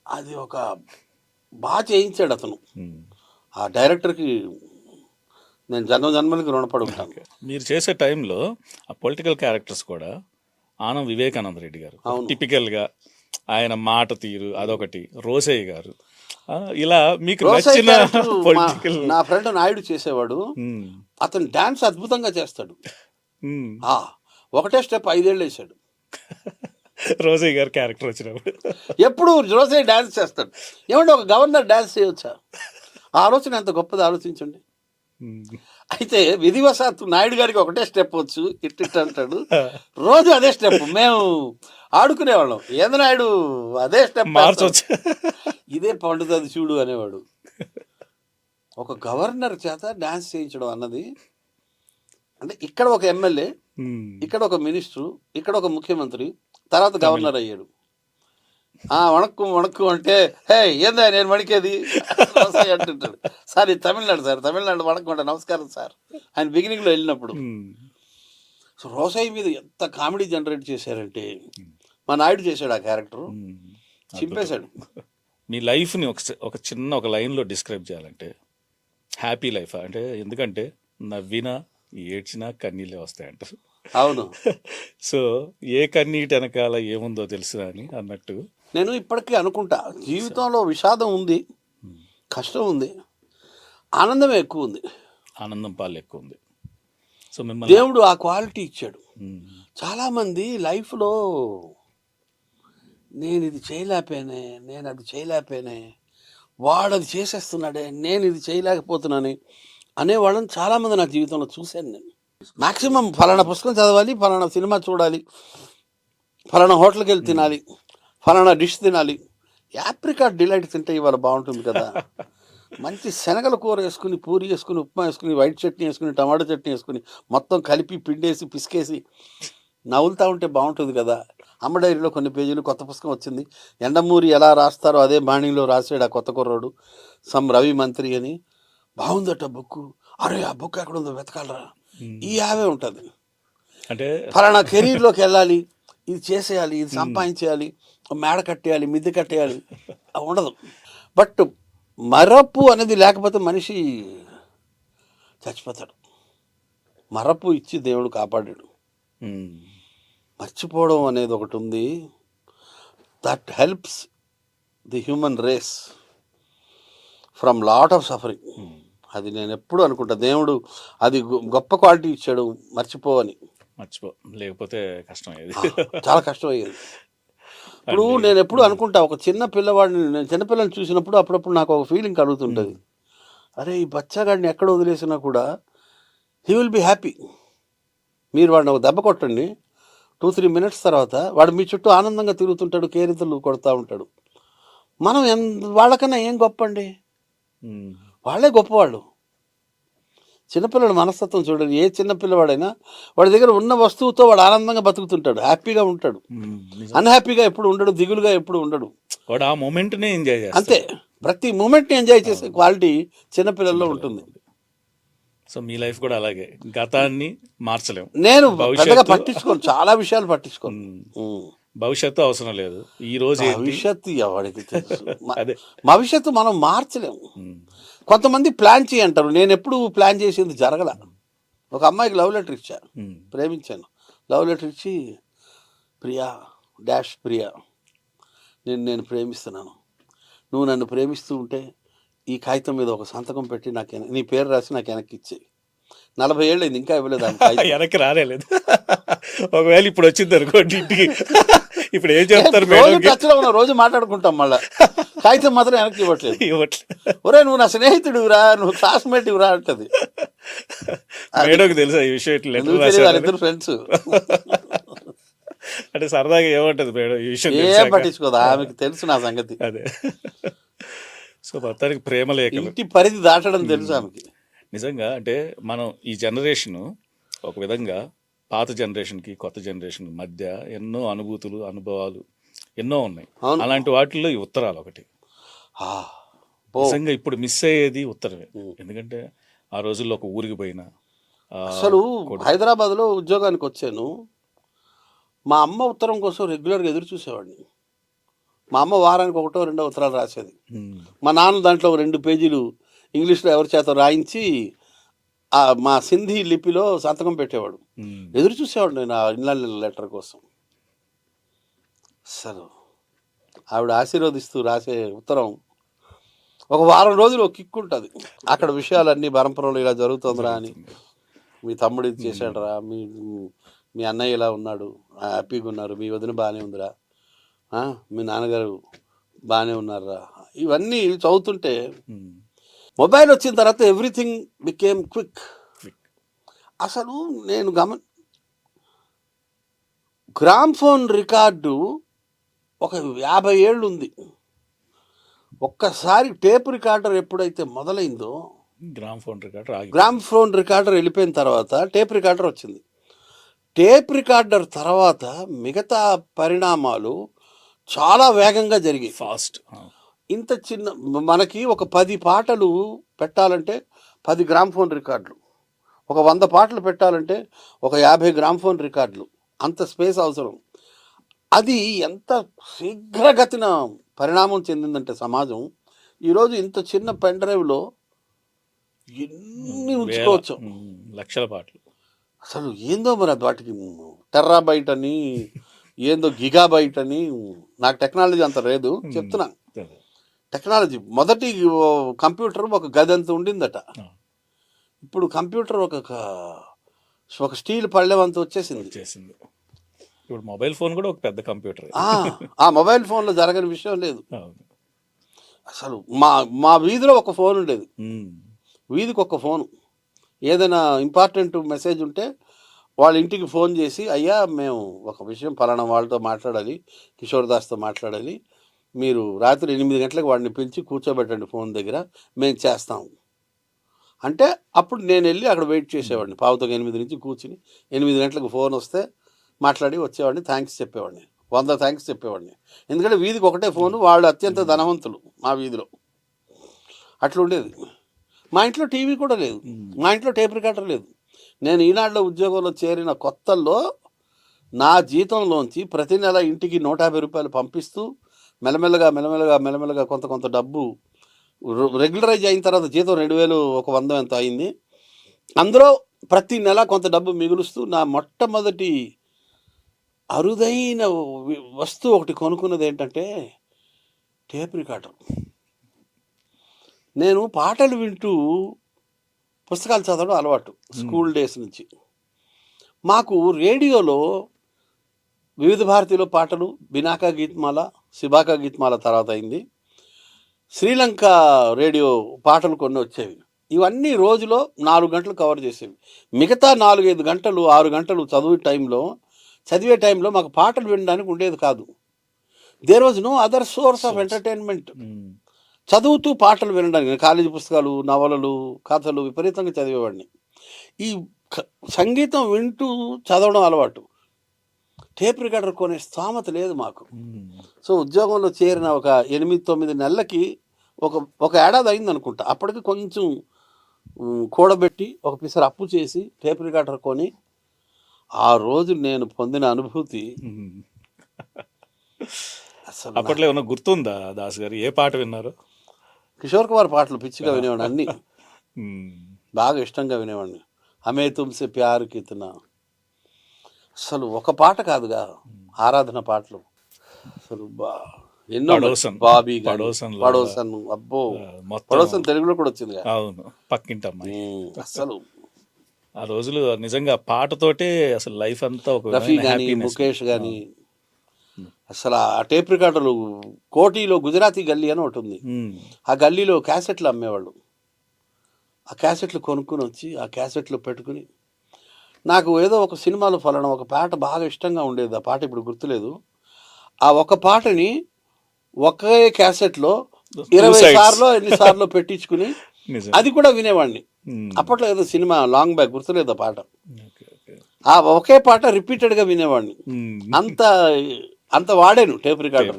అది ఒక బాగా చేయించాడు అతను. ఆ డైరెక్టర్కి నేను జన్మలకి రుణపడి ఉంటాను. మీరు చేసే టైంలో ఆ పొలిటికల్ క్యారెక్టర్స్ కూడా ఆనం వివేకానంద రెడ్డి గారు టిపికల్గా ఆయన మాట తీరు అదొకటి, రోసయ్య గారు, ఇలా మీకు నచ్చిన పొలిటికల్. నా ఫ్రెండ్ నాయుడు చేసేవాడు, అతను డాన్స్ అద్భుతంగా చేస్తాడు. ఒకటే స్టెప్ 5 ఏళ్ళు వేసాడు. రోసయ్య గారు క్యారెక్టర్ వచ్చినప్పుడు ఎప్పుడు రోసయ్య డాన్స్ చేస్తాడు. ఏమంటే ఒక గవర్నర్ డాన్స్ చేయవచ్చా? ఆ ఆలోచన ఎంత గొప్పది ఆలోచించండి. అయితే విధివశాత్తు నాయుడు గారికి ఒకటే స్టెప్ వచ్చు, ఇట్టిట్ అంటాడు, రోజు అదే స్టెప్. మేము ఆడుకునేవాళ్ళం, ఏంది నాయుడు అదే స్టెప్ మార్చొచ్చు, ఇదే పండుతుంది చూడు అనేవాడు. ఒక గవర్నర్ చేత డాన్స్ చేయించడం అన్నది అంటే ఇక్కడ ఒక ఎమ్మెల్యే, ఇక్కడ ఒక మినిస్టరు, ఇక్కడ ఒక ముఖ్యమంత్రి, తర్వాత గవర్నర్ అయ్యాడు. వణక్కు అంటే హే ఏందా నేను వణికేది అంటుంటాడు. సార్ ఇది తమిళనాడు సార్, తమిళనాడు వణక్కుంటా, నమస్కారం సార్ ఆయన బిగినింగ్లో వెళ్ళినప్పుడు. సో రోసయ్య మీద ఎంత కామెడీ జనరేట్ చేశారంటే మా నాయుడు చేశాడు ఆ క్యారెక్టర్, చింపేశాడు. మీ లైఫ్ని ఒక చిన్న ఒక లైన్లో డిస్క్రైబ్ చేయాలంటే హ్యాపీ లైఫ్ అంటే, ఎందుకంటే నవ్వినా ఏడ్చినా కన్నీళ్ళే వస్తాయంటారు. అవును. సో ఏ కన్నీటి వెనకాల ఏముందో తెలుసు అని అన్నట్టు నేను ఇప్పటికీ అనుకుంటా, జీవితంలో విషాదం ఉంది, కష్టం ఉంది, ఆనందమే ఎక్కువ ఉంది. ఆనందం పాలు ఎక్కువ ఉంది. సో దేవుడు ఆ క్వాలిటీ ఇచ్చాడు. చాలామంది లైఫ్లో నేను ఇది చేయలేకపోయానే, నేను అది చేయలేకపోయానే, వాడు అది చేసేస్తున్నాడే, నేను ఇది చేయలేకపోతున్నాను అనేవాళ్ళని చాలామంది నా జీవితంలో చూశాను నేను. మ్యాక్సిమం ఫలానా పుస్తకం చదవాలి, ఫలానా సినిమా చూడాలి, ఫలానా హోటల్కి వెళ్ళి తినాలి, ఫలానా డిష్ తినాలి. యాప్రికాట్ డిలైట్ తింటే ఇవాళ బాగుంటుంది కదా, మంచి శనగల కూర వేసుకుని, పూరి వేసుకుని, ఉప్మా వేసుకుని, వైట్ చట్నీ వేసుకుని, టమాటో చట్నీ వేసుకుని, మొత్తం కలిపి పిండేసి పిసికేసి నవ్వులుతూ ఉంటే బాగుంటుంది కదా. అమ్మ డైరీలో కొన్ని పేజీలు కొత్త పుస్తకం వచ్చింది, ఎండమూరి ఎలా రాస్తారో అదే బాణీలో రాసాడు ఆ కొత్త కుర్రోడు, సమ్ రవి మంత్రి అని. బాగుందట బుక్, అరే ఆ బుక్ ఎక్కడ ఉందో వెతకాలరా, ఈ యావే ఉంటుంది. అంటే ఫలానా కెరీర్లోకి వెళ్ళాలి, ఇది చేసేయాలి, ఇది సంపాదించేయాలి, మేడ కట్టేయాలి, మిద్దె కట్టేయాలి, అవి ఉండదు. బట్ మరపు అనేది లేకపోతే మనిషి చచ్చిపోతాడు. మరపు ఇచ్చి దేవుడు కాపాడాడు. మర్చిపోవడం అనేది ఒకటి ఉంది, that helps the human race from lot of suffering. అది నేను ఎప్పుడు అనుకుంటా, దేవుడు అది గొప్ప క్వాలిటీ ఇచ్చాడు, మర్చిపోవని. మర్చిపో, లేకపోతే కష్టం అయ్యేది, చాలా కష్టం అయ్యేది. ఇప్పుడు నేను ఎప్పుడు అనుకుంటా, ఒక చిన్న పిల్లవాడిని, నేను చిన్నపిల్లని చూసినప్పుడు అప్పుడప్పుడు నాకు ఒక ఫీలింగ్ కలుగుతుంటుంది, అరే ఈ బచ్చాగాడిని ఎక్కడ వదిలేసినా కూడా హీ విల్ బి హ్యాపీ. మీరు వాడిని ఒక దెబ్బ కొట్టండి, 2-3 minutes తర్వాత వాడు మీ చుట్టూ ఆనందంగా తిరుగుతుంటాడు, కేరింతలు కొడతా ఉంటాడు. మనం వాళ్ళకన్నా ఏం గొప్ప అండి, వాళ్ళే గొప్పవాళ్ళు. చిన్నపిల్లల మనస్తత్వం చూడండి, ఏ చిన్నపిల్లవాడైనా వాడి దగ్గర ఉన్న వస్తువుతో వాడు ఆనందంగా బతుకుతుంటాడు, హ్యాపీగా ఉంటాడు, అన్హ్యాపీగా ఎప్పుడు ఉండడు, దిగులుగా ఎప్పుడు ఉండడు. వాడు ఆ మూమెంట్ని ఎంజాయ్ చేస్తాడు. అంతే, ప్రతి మూమెంట్ని ఎంజాయ్ చేసే క్వాలిటీ చిన్నపిల్లల్లో ఉంటుంది. సో మీ లైఫ్ కూడా అలాగే, గతాన్ని మార్చలేము. నేను పెద్దగా పట్టించుకోను, చాలా విషయాలు పట్టించుకోను. భవిష్యత్తు అవసరం లేదు, ఈ రోజు భవిష్యత్తు ఎవరికి తెలుసు, భవిష్యత్తు మనం మార్చలేము. కొంతమంది ప్లాన్ చేయంటారు, నేను ఎప్పుడు ప్లాన్ చేసింది జరగల. ఒక అమ్మాయికి లవ్ లెటర్ ఇచ్చా, ప్రేమించాను, లవ్ లెటర్ ఇచ్చి, ప్రియా డాష్ ప్రియా, నేను ప్రేమిస్తున్నాను, నువ్వు నన్ను ప్రేమిస్తూ ఉంటే ఈ కాగితం మీద ఒక సంతకం పెట్టి నాకు నీ పేరు రాసి నాకు వెనక్కి ఇచ్చేయి. 40 ఏళ్ళు అయింది, ఇంకా ఇవ్వలేదు, వెనక్కి రాలేదు. ఒకవేళ ఇప్పుడు వచ్చింది అనుకోండి ఇంటికి, ఇప్పుడు ఏం చెప్తారు? టచ్లో ఉన్న రోజు మాట్లాడుకుంటాం, మళ్ళీ కాగితం మాత్రం వెనక్కి ఇవ్వట్లేదు. ఒరే నువ్వు నా స్నేహితుడివిరా, నువ్వు క్లాస్మేట్ ఇవ్వరా అంటది. మేడంకి తెలుసా ఈ విషయం? వాళ్ళిద్దరు ఫ్రెండ్స్. అంటే సరదాగా ఏమంటది మేడం ఈ విషయం? ఏం పట్టించుకోదు, ఆమెకు తెలుసు నా సంగతి. అదే, సో మొత్తానికి ప్రేమ లేక ఇంటి పరిధి దాటడం తెలుసు ఆమెకి. నిజంగా అంటే మనం ఈ జనరేషన్ ఒక విధంగా పాత జనరేషన్కి కొత్త జనరేషన్ మధ్య ఎన్నో అనుభూతులు, అనుభవాలు ఎన్నో ఉన్నాయి. అలాంటి వాటిల్లో ఈ ఉత్తరాలు ఒకటి. నిజంగా ఇప్పుడు మిస్ అయ్యేది ఉత్తరమే. ఎందుకంటే ఆ రోజుల్లో ఒక ఊరికి పోయినా, అసలు హైదరాబాద్లో ఉద్యోగానికి వచ్చాను, మా అమ్మ ఉత్తరం కోసం రెగ్యులర్గా ఎదురు చూసేవాడిని. మా అమ్మ వారానికి 1-2 ఉత్తరాలు రాసేది. మా నాన్న దాంట్లో 2 పేజీలు ఇంగ్లీష్లో ఎవరి చేత రాయించి మా సింధీ లిపిలో సంతకం పెట్టేవాడు. ఎదురు చూసేవాడు నేను ఆ ఇన్లాండ్ లెటర్ కోసం. అసలు ఆవిడ ఆశీర్వదిస్తూ రాసే ఉత్తరం ఒక వారం రోజులు ఒక కిక్ ఉంటుంది. అక్కడ విషయాలన్నీ బరంపురంలో ఇలా జరుగుతుందిరా అని, మీ తమ్ముడు ఇది చేశాడరా, మీ అన్నయ్య ఇలా ఉన్నాడు, హ్యాపీగా ఉన్నారు, మీ వదిన బాగానే ఉందిరా, మీ నాన్నగారు బాగానే ఉన్నారా, ఇవన్నీ చదువుతుంటే మొబైల్ వచ్చిన తర్వాత ఎవ్రీథింగ్ బికేమ్ క్విక్. అసలు నేను గ్రామ్ఫోన్ రికార్డు ఒక 50 ఏళ్ళు ఉంది. ఒక్కసారి టేప్ రికార్డర్ ఎప్పుడైతే మొదలైందో, గ్రామ్ఫోన్ రికార్డర్ వెళ్ళిపోయిన తర్వాత టేప్ రికార్డర్ వచ్చింది. టేప్ రికార్డర్ తర్వాత మిగతా పరిణామాలు చాలా వేగంగా జరిగాయి, ఫాస్ట్. ఇంత చిన్న మనకి ఒక 10 పాటలు పెట్టాలంటే 10 గ్రామ్ఫోన్ రికార్డులు, ఒక 100 పాటలు పెట్టాలంటే ఒక 50 గ్రామ్ఫోన్ రికార్డులు, అంత స్పేస్ అవసరం. అది ఎంత శీఘ్రగతిన పరిణామం చెందిందంటే సమాజం, ఈరోజు ఇంత చిన్న పెన్ డ్రైవ్లో ఎన్ని ఉంచుకోవచ్చు, లక్షల పాటలు. అసలు ఏందో మరి వాటికి టెర్రాబైట్ అని, ఏందో గిగాబైట్ అని. నాకు టెక్నాలజీ అంత లేదు, చెప్తున్నా. టెక్నాలజీ మొదటి కంప్యూటర్ ఒక గది అంత ఉండిందట, ఇప్పుడు కంప్యూటర్ ఒక స్టీల్ పళ్ళెం అంత వచ్చేసింది. ఇప్పుడు మొబైల్ ఫోన్ కూడా ఒక పెద్ద కంప్యూటర్. ఆ మొబైల్ ఫోన్లో జరగని విషయం లేదు. అసలు మా మా వీధిలో ఒక ఫోన్ ఉండేది, వీధికి ఒక ఫోను. ఏదైనా ఇంపార్టెంట్ మెసేజ్ ఉంటే వాళ్ళ ఇంటికి ఫోన్ చేసి, అయ్యా మేము ఒక విషయం పలానా వాళ్ళతో మాట్లాడాలి, కిషోర్ దాస్తో మాట్లాడాలి, మీరు రాత్రి 8 గంటలకు వాడిని పిలిచి కూర్చోబెట్టండి ఫోన్ దగ్గర, మేము చేస్తాం అంటే అప్పుడు నేను వెళ్ళి అక్కడ వెయిట్ చేసేవాడిని. 7:45 నుంచి కూర్చుని 8 గంటలకు ఫోన్ వస్తే మాట్లాడి వచ్చేవాడిని, థ్యాంక్స్ చెప్పేవాడిని, 100 థ్యాంక్స్ చెప్పేవాడిని. ఎందుకంటే వీధికి ఒకటే ఫోను, వాళ్ళు అత్యంత ధనవంతులు మా వీధిలో, అట్లా ఉండేది. మా ఇంట్లో టీవీ కూడా లేదు, మా ఇంట్లో టేప్ రికార్డర్ లేదు. నేను ఈనాడులో ఉద్యోగంలో చేరిన కొత్తల్లో నా జీతంలోంచి ప్రతి నెల ఇంటికి 150 రూపాయలు పంపిస్తూ మెల్లమెల్లగా కొంత డబ్బు రెగ్యులరైజ్ అయిన తర్వాత జీతం 2000 ఒక 100 ఎంత అయింది. అందులో ప్రతి నెల కొంత డబ్బు మిగులుస్తూ నా మొట్టమొదటి అరుదైన వస్తువు ఒకటి కొనుక్కున్నది ఏంటంటే టేప్ రికార్డర్. నేను పాటలు వింటూ పుస్తకాలు చదవడం అలవాటు స్కూల్ డేస్ నుంచి. మాకు రేడియోలో వివిధ భారతిలో పాటలు, బినాకా గీత్మాల, సిబాకా గీత్మాల తర్వాత అయింది, శ్రీలంక రేడియో పాటలు కొన్ని వచ్చేవి. ఇవన్నీ రోజులో 4 గంటలు కవర్ చేసేవి. మిగతా 4-5 గంటలు 6 గంటలు చదివే టైంలో మాకు పాటలు వినడానికి ఉండేది కాదు. There was no other source of entertainment. చదువుతూ పాటలు వినడానికి కాలేజీ పుస్తకాలు, నవలలు, కథలు విపరీతంగా చదివేవాడిని. ఈ సంగీతం వింటూ చదవడం అలవాటు. టేప్ రికార్డర్ కొనే స్థామత లేదు మాకు. సో ఉద్యోగంలో చేరిన ఒక 8-9 నెలలకి ఒక ఏడాది అయింది అనుకుంటా. అప్పటికి కొంచెం కూడబెట్టి ఒక పిసర అప్పు చేసి టేప్ రికార్డర్ కొని ఆ రోజు నేను పొందిన అనుభూతి అసలు. అప్పట్లో ఏమన్నా గుర్తుందా దాస్ గారు, ఏ పాట విన్నారు? కిషోర్ కుమార్ పాటలు పిచ్చిగా వినేవాడిని, అన్నీ బాగా ఇష్టంగా వినేవాడిని. హమే తుమ్సే ప్యార్ కితనా, అసలు ఒక పాట కాదుగా, ఆరాధన పాటలు అసలు ఎన్నో. బాబీ పడోసన్, అబ్బో పడోసన్ తెలుగులో కూడా వచ్చింది. అవును, పక్కింటమ్మ. అసలు ఆ రోజులు నిజంగా పాటతోటే అసలు లైఫ్ అంతా ఒక రఫీ కానీ, ముఖేష్ కానీ, అసలు ఆ టేప్ రికార్డర్లు కోటిలో గుజరాతీ గల్లీ అని ఒకటి ఉంది, ఆ గల్లీలో క్యాసెట్లు అమ్మేవాళ్ళు. ఆ క్యాసెట్లు కొనుక్కొని వచ్చి ఆ క్యాసెట్లు పెట్టుకుని, నాకు ఏదో ఒక సినిమాలో ఫలానా ఒక పాట బాగా ఇష్టంగా ఉండేది, ఆ పాట ఇప్పుడు గుర్తులేదు. ఆ ఒక పాటని ఒకే క్యాసెట్లో 20 సార్లు ఎన్నిసార్లు పెట్టించుకుని అది కూడా వినేవాడిని. అప్పట్లో ఏదో సినిమా లాంగ్ బ్యాక్ గుర్తులేదు ఆ పాట. ఆ ఒకే పాట రిపీటెడ్గా వినేవాడిని. అంత వాడాను టేప్ రికార్డర్.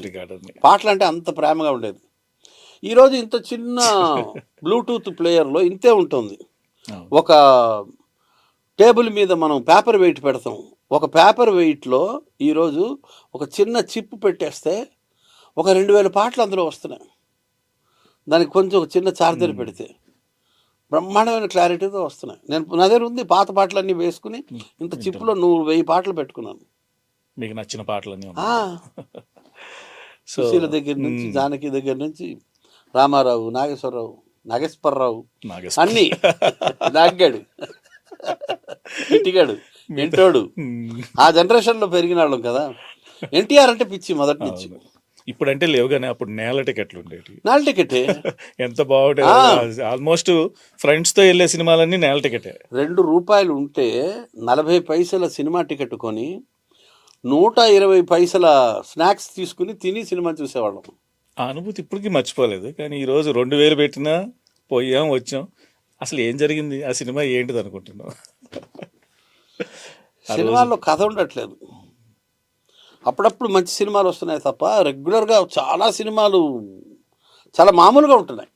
పాటలు అంటే అంత ప్రేమగా ఉండేది. ఈరోజు ఇంత చిన్న బ్లూటూత్ ప్లేయర్లో ఇంతే ఉంటుంది. ఒక టేబుల్ మీద మనం పేపర్ వెయిట్ పెడతాం, ఒక పేపర్ వెయిట్లో ఈరోజు ఒక చిన్న చిప్ పెట్టేస్తే ఒక 2000 పాటలు అందులో వస్తున్నాయి. దానికి కొంచెం ఒక చిన్న ఛార్జర్ పెడితే బ్రహ్మాండమైన క్లారిటీతో వస్తున్నాయి. నా దగ్గర ఉంది పాత పాటలన్నీ వేసుకుని ఇంత చిప్లో 1000 పాటలు పెట్టుకున్నాను. మీకు నచ్చిన పాటలన్నీ సుశీల దగ్గర నుంచి, జానకి దగ్గర నుంచి, రామారావు, నాగేశ్వరరావు అన్నీ, నాగ్గాడు, ఇంటిగాడు, ఇంటోడు, ఆ జనరేషన్లో పెరిగిన వాళ్ళం కదా. ఎన్టీఆర్ అంటే పిచ్చి మొదటి నుంచి. ఇప్పుడు అంటే లేవు కానీ అప్పుడు నేల టికెట్లు ఉండేవి. నేల టికెటే ఎంత బాగుంటుంది. ఆల్మోస్ట్ ఫ్రెండ్స్తో వెళ్ళే సినిమాలన్నీ నేల టికెటే. 2 రూపాయలు ఉంటే 40 పైసల సినిమా టికెట్ కొని 120 పైసల స్నాక్స్ తీసుకుని తిని సినిమా చూసేవాళ్ళం. ఆ అనుభూతి ఇప్పటికీ మర్చిపోలేదు. కానీ ఈరోజు 2000 పెట్టినా పోయాం వచ్చాం, అసలు ఏం జరిగింది, ఆ సినిమా ఏంటిది అనుకుంటున్నాం. సినిమాల్లో కథ ఉండట్లేదు. అప్పుడప్పుడు మంచి సినిమాలు వస్తున్నాయి తప్ప రెగ్యులర్గా చాలా సినిమాలు చాలా మామూలుగా ఉంటున్నాయి.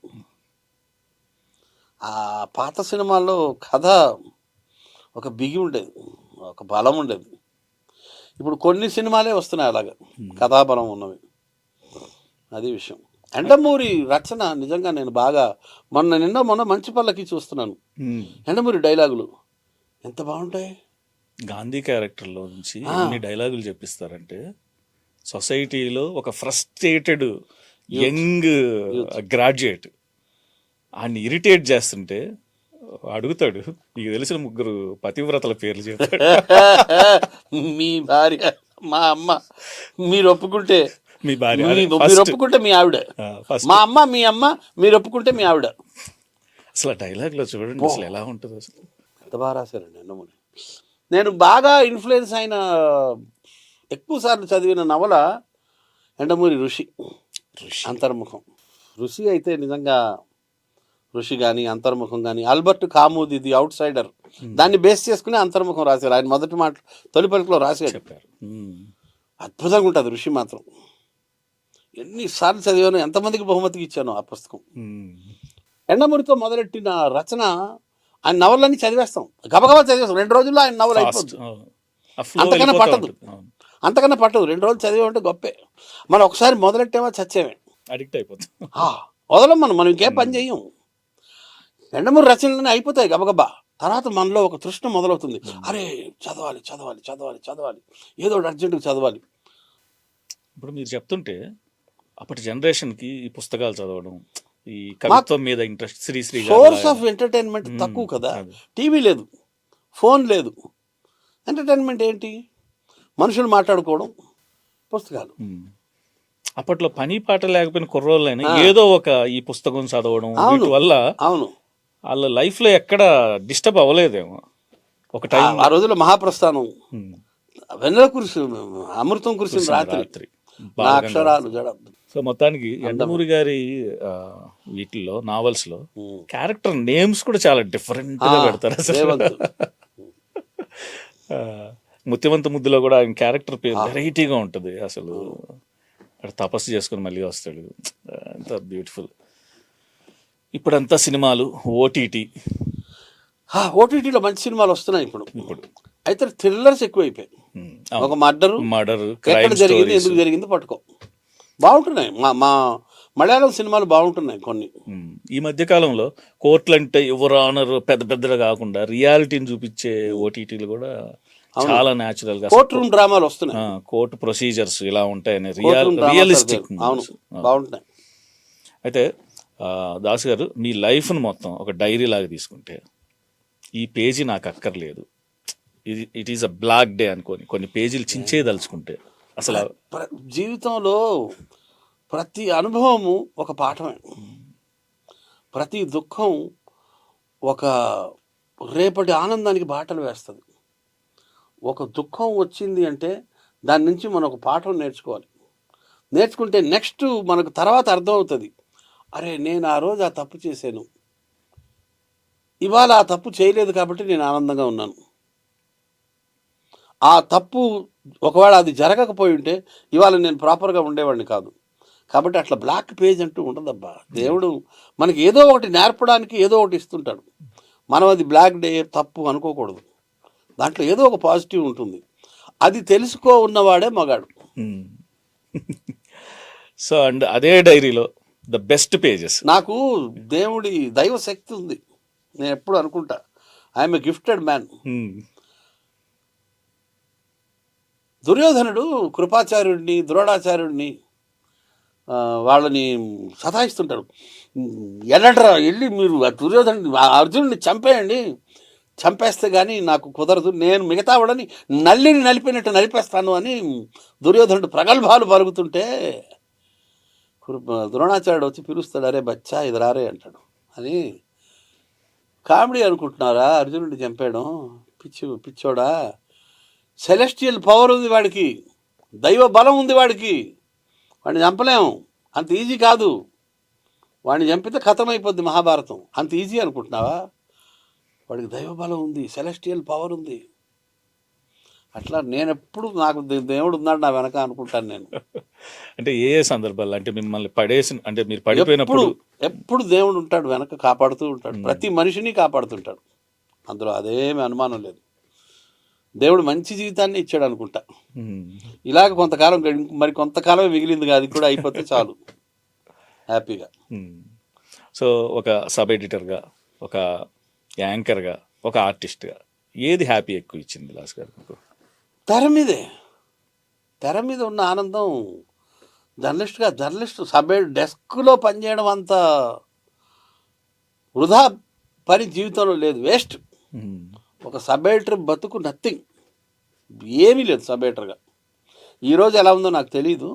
ఆ పాత సినిమాల్లో కథ ఒక బిగి ఉండేది, ఒక బలం ఉండేది. ఇప్పుడు కొన్ని సినిమాలే వస్తున్నాయి అలాగా కథాబలం ఉన్నవి. అది విషయం. ఎండమూరి రచన నిజంగా నేను బాగా మొన్న మంచి పల్లకి చూస్తున్నాను. ఎండమూరి డైలాగులు ఎంత బాగుంటాయి. గాంధీ క్యారెక్టర్లో నుంచి ఎన్ని డైలాగులు చెప్పిస్తారంటే, సొసైటీలో ఒక ఫ్రస్ట్రేటెడ్ యంగ్ గ్రాడ్యుయేట్ ఆయన్ని ఇరిటేట్ చేస్తుంటే అడుగుతాడు, నీకు తెలిసిన 3 పతివ్రతల పేర్లు చెప్తాడు. మీ భార్య, మా అమ్మ, మీరు ఒప్పుకుంటే మీ భార్య మీరు ఒప్పుకుంటే మీ ఆవిడ, మా అమ్మ మీ అమ్మ, మీరు ఒప్పుకుంటే మీ ఆవిడ. అసలు డైలాగ్లో చూడండి అసలు ఎలా ఉంటుంది అసలు. ఎంత బాగా రాశారండి యండమూరి. నేను బాగా ఇన్ఫ్లుయెన్స్ అయిన, ఎక్కువసార్లు చదివిన నవల యండమూరి ఋషి. అంతర్ముఖం. ఋషి అయితే నిజంగా ఋషి కానీ అంతర్ముఖం కానీ, ఆల్బర్ట్ కామూది ది అవుట్ సైడర్, దాన్ని బేస్ చేసుకుని అంతర్ముఖం రాశారు. ఆయన మొదటి మాట తొలి పలుకులో రాశారు. చెప్పారు. అద్భుతంగా ఉంటుంది ఋషి మాత్రం. ఎన్నిసార్లు చదివాను, ఎంతమందికి బహుమతికి ఇచ్చాను ఆ పుస్తకం. యండమూరితో మొదలెట్టిన రచన, ఆయన నవలన్నీ చదివేస్తాం, గబగబా చదివేస్తాం. 2 రోజుల్లో ఆయన నవల అయిపోతుంది. అంతకన్నా పట్టదు. 2 రోజులు చదివామంటే గొప్పే. మనం ఒకసారి మొదలెట్టామో చచ్చేమే, అడిక్ట్ అయిపోతుంది. వదలం మనం ఇంకేం పని చెయ్యం. యండమూరి రచనలన్నీ అయిపోతాయి గబగబా. తర్వాత మనలో ఒక తృష్ణ మొదలవుతుంది. అరే చదవాలి చదవాలి చదవాలి చదవాలి, ఏదో ఒకటి అర్జెంటుగా చదవాలి. ఇప్పుడు మీరు చెప్తుంటే అప్పటి జనరేషన్కి ఈ పుస్తకాలు చదవడం, ఈ కవిత్వం మీద interest, Sri Sri source of entertainment తక్కువ కదా. టీవీ లేదు, ఫోన్ లేదు. ఎంటర్టైన్మెంట్ ఏంటి? మనుషులు మాట్లాడుకోవడం, పుస్తకాలు. అప్పట్లో పని పాట లేకపోయిన కుర్రోళ్ళైనా ఏదో ఒక ఈ పుస్తకం చదవడం, వీటి వల్ల అవును వాళ్ళ లైఫ్లో ఎక్కడ డిస్టర్బ్ అవ్వలేదేమో. ఒక టైం ఆ రోజుల్లో మహాప్రస్థానం, వెన్నెల కురిసి అమృతం కురిసిన రాత్రి, నా అక్షరాలు జడ. సో మొత్తానికి యండమూరి గారి వీటిల్లో, నావల్స్ లో క్యారెక్టర్ నేమ్స్ కూడా చాలా డిఫరెంట్ గా పెడతారు అసలు. ముత్యవంత ముద్దులో కూడా ఆయన క్యారెక్టర్ పేరు వెరైటీగా ఉంటుంది అసలు. అక్కడ తపస్సు చేసుకుని మళ్ళీ వస్తాడు, అంత బ్యూటిఫుల్. ఇప్పుడంతా సినిమాలు, ఓటీటీలో మంచి సినిమాలు వస్తున్నాయి ఇప్పుడు. అయితే థ్రిల్లర్స్ ఎక్కువైపోయాయి. ఒక మర్డర్ ఎక్కడ జరిగింది, ఎందుకు జరిగింది పట్టుకో, బాగుంటున్నాయి. మా మలయాళం సినిమాలు బాగుంటున్నాయి కొన్ని. ఈ మధ్య కాలంలో కోర్టులు అంటే యువర్ ఆనర్ పెద్ద పెద్దగా కాకుండా రియాలిటీని చూపించే ఓటీటీలు కూడా చాలా న్యాచురల్ గా కోర్ట్ రూమ్ డ్రామాలు వస్తున్నాయి. కోర్టు ప్రొసీజర్స్ ఇలా ఉంటాయని రియలిస్టిక్ బాగుంటున్నాయి. అయితే దాసు గారు, మీ లైఫ్ను మొత్తం ఒక డైరీ లాగా తీసుకుంటే, ఈ పేజీ నాకు అక్కర్లేదు, it is a black day అనుకోని కొన్ని పేజీలు చించేదలుచుకుంటే, అసలు జీవితంలో ప్రతి అనుభవము ఒక పాఠమే. ప్రతి దుఃఖం ఒక రేపటి ఆనందానికి బాటలు వేస్తుంది. ఒక దుఃఖం వచ్చింది అంటే దాని నుంచి మనం ఒక పాఠం నేర్చుకోవాలి. నేర్చుకుంటే నెక్స్ట్ మనకు తర్వాత అర్థమవుతుంది, అరే నేను ఆ రోజు ఆ తప్పు చేశాను, ఇవాళ ఆ తప్పు చేయలేదు కాబట్టి నేను ఆనందంగా ఉన్నాను. ఆ తప్పు ఒకవేళ అది జరగకపోయి ఉంటే ఇవాళ నేను ప్రాపర్గా ఉండేవాడిని కాదు. కాబట్టి అట్లా బ్లాక్ పేజ్ అంటూ ఉండదబ్బా. దేవుడు మనకి ఏదో ఒకటి నేర్పడానికి ఏదో ఒకటి ఇస్తుంటాడు. మనం అది బ్లాక్ డే తప్పు అనుకోకూడదు. దాంట్లో ఏదో ఒక పాజిటివ్ ఉంటుంది. అది తెలుసుకో ఉన్నవాడే మగాడు. సో అండ్ అదే డైరీలో ద బెస్ట్ పేజెస్, నాకు దేవుడి దైవ శక్తి ఉంది. నేను ఎప్పుడు అనుకుంటా, ఐఎమ్ ఎ గిఫ్టెడ్ మ్యాన్. దుర్యోధనుడు కృపాచార్యుడిని, ద్రోణాచార్యుడిని వాళ్ళని సతాయిస్తుంటారు. ఎల్లట్రా వెళ్ళి మీరు దుర్యోధనుడిని, అర్జునుడిని చంపేయండి, చంపేస్తే కానీ నాకు కుదరదు, నేను మిగతా వాళ్ళని నల్లిని నలిపినట్టు నలిపేస్తాను అని దుర్యోధనుడు ప్రగల్భాలు పలుకుతుంటే ద్రోణాచార్యుడు వచ్చి పిలుస్తాడు, అరే బచ్చా ఇది రారే అంటాడు. అని కామెడీ అనుకుంటున్నారా అర్జునుడిని చంపేయడం? పిచ్చోడా, సెలెస్టియల్ పవర్ ఉంది వాడికి, దైవ బలం ఉంది వాడికి, వాడిని చంపలేము, అంత ఈజీ కాదు. వాడిని చంపితే ఖతమైపోద్ది మహాభారతం, అంత ఈజీ అనుకుంటున్నావా? వాడికి దైవ బలం ఉంది, సెలెస్టియల్ పవర్ ఉంది. అట్లా నేను ఎప్పుడు నాకు దేవుడు ఉన్నాడు నా వెనక అనుకుంటాను నేను. అంటే ఏ సందర్భాలు, అంటే మిమ్మల్ని పడేసి, అంటే మీరు పడిపోయినప్పుడు ఎప్పుడు దేవుడు ఉంటాడు వెనక, కాపాడుతూ ఉంటాడు. ప్రతి మనిషిని కాపాడుతుంటాడు, అందులో అదేమి అనుమానం లేదు. దేవుడు మంచి జీవితాన్ని ఇచ్చాడు అనుకుంటా. ఇలాగ కొంతకాలం, మరి కొంతకాలమే మిగిలింది, అది కూడా అయిపోతే చాలు హ్యాపీగా. సో ఒక సబ్ ఎడిటర్గా, ఒక యాంకర్గా, ఒక ఆర్టిస్ట్గా ఏది హ్యాపీ ఎక్కువ ఇచ్చింది లాస్ గారు? తెర మీద ఉన్న ఆనందం. జర్నలిస్ట్ సబ్ డెస్క్లో పనిచేయడం అంత వృధా పని జీవితంలో లేదు, వేస్ట్. ఒక సబ్ ఎడిటర్ బతుకు నథింగ్, ఏమీ లేదు సబ్ ఎడిటర్గా. ఈరోజు ఎలా ఉందో నాకు తెలీదు.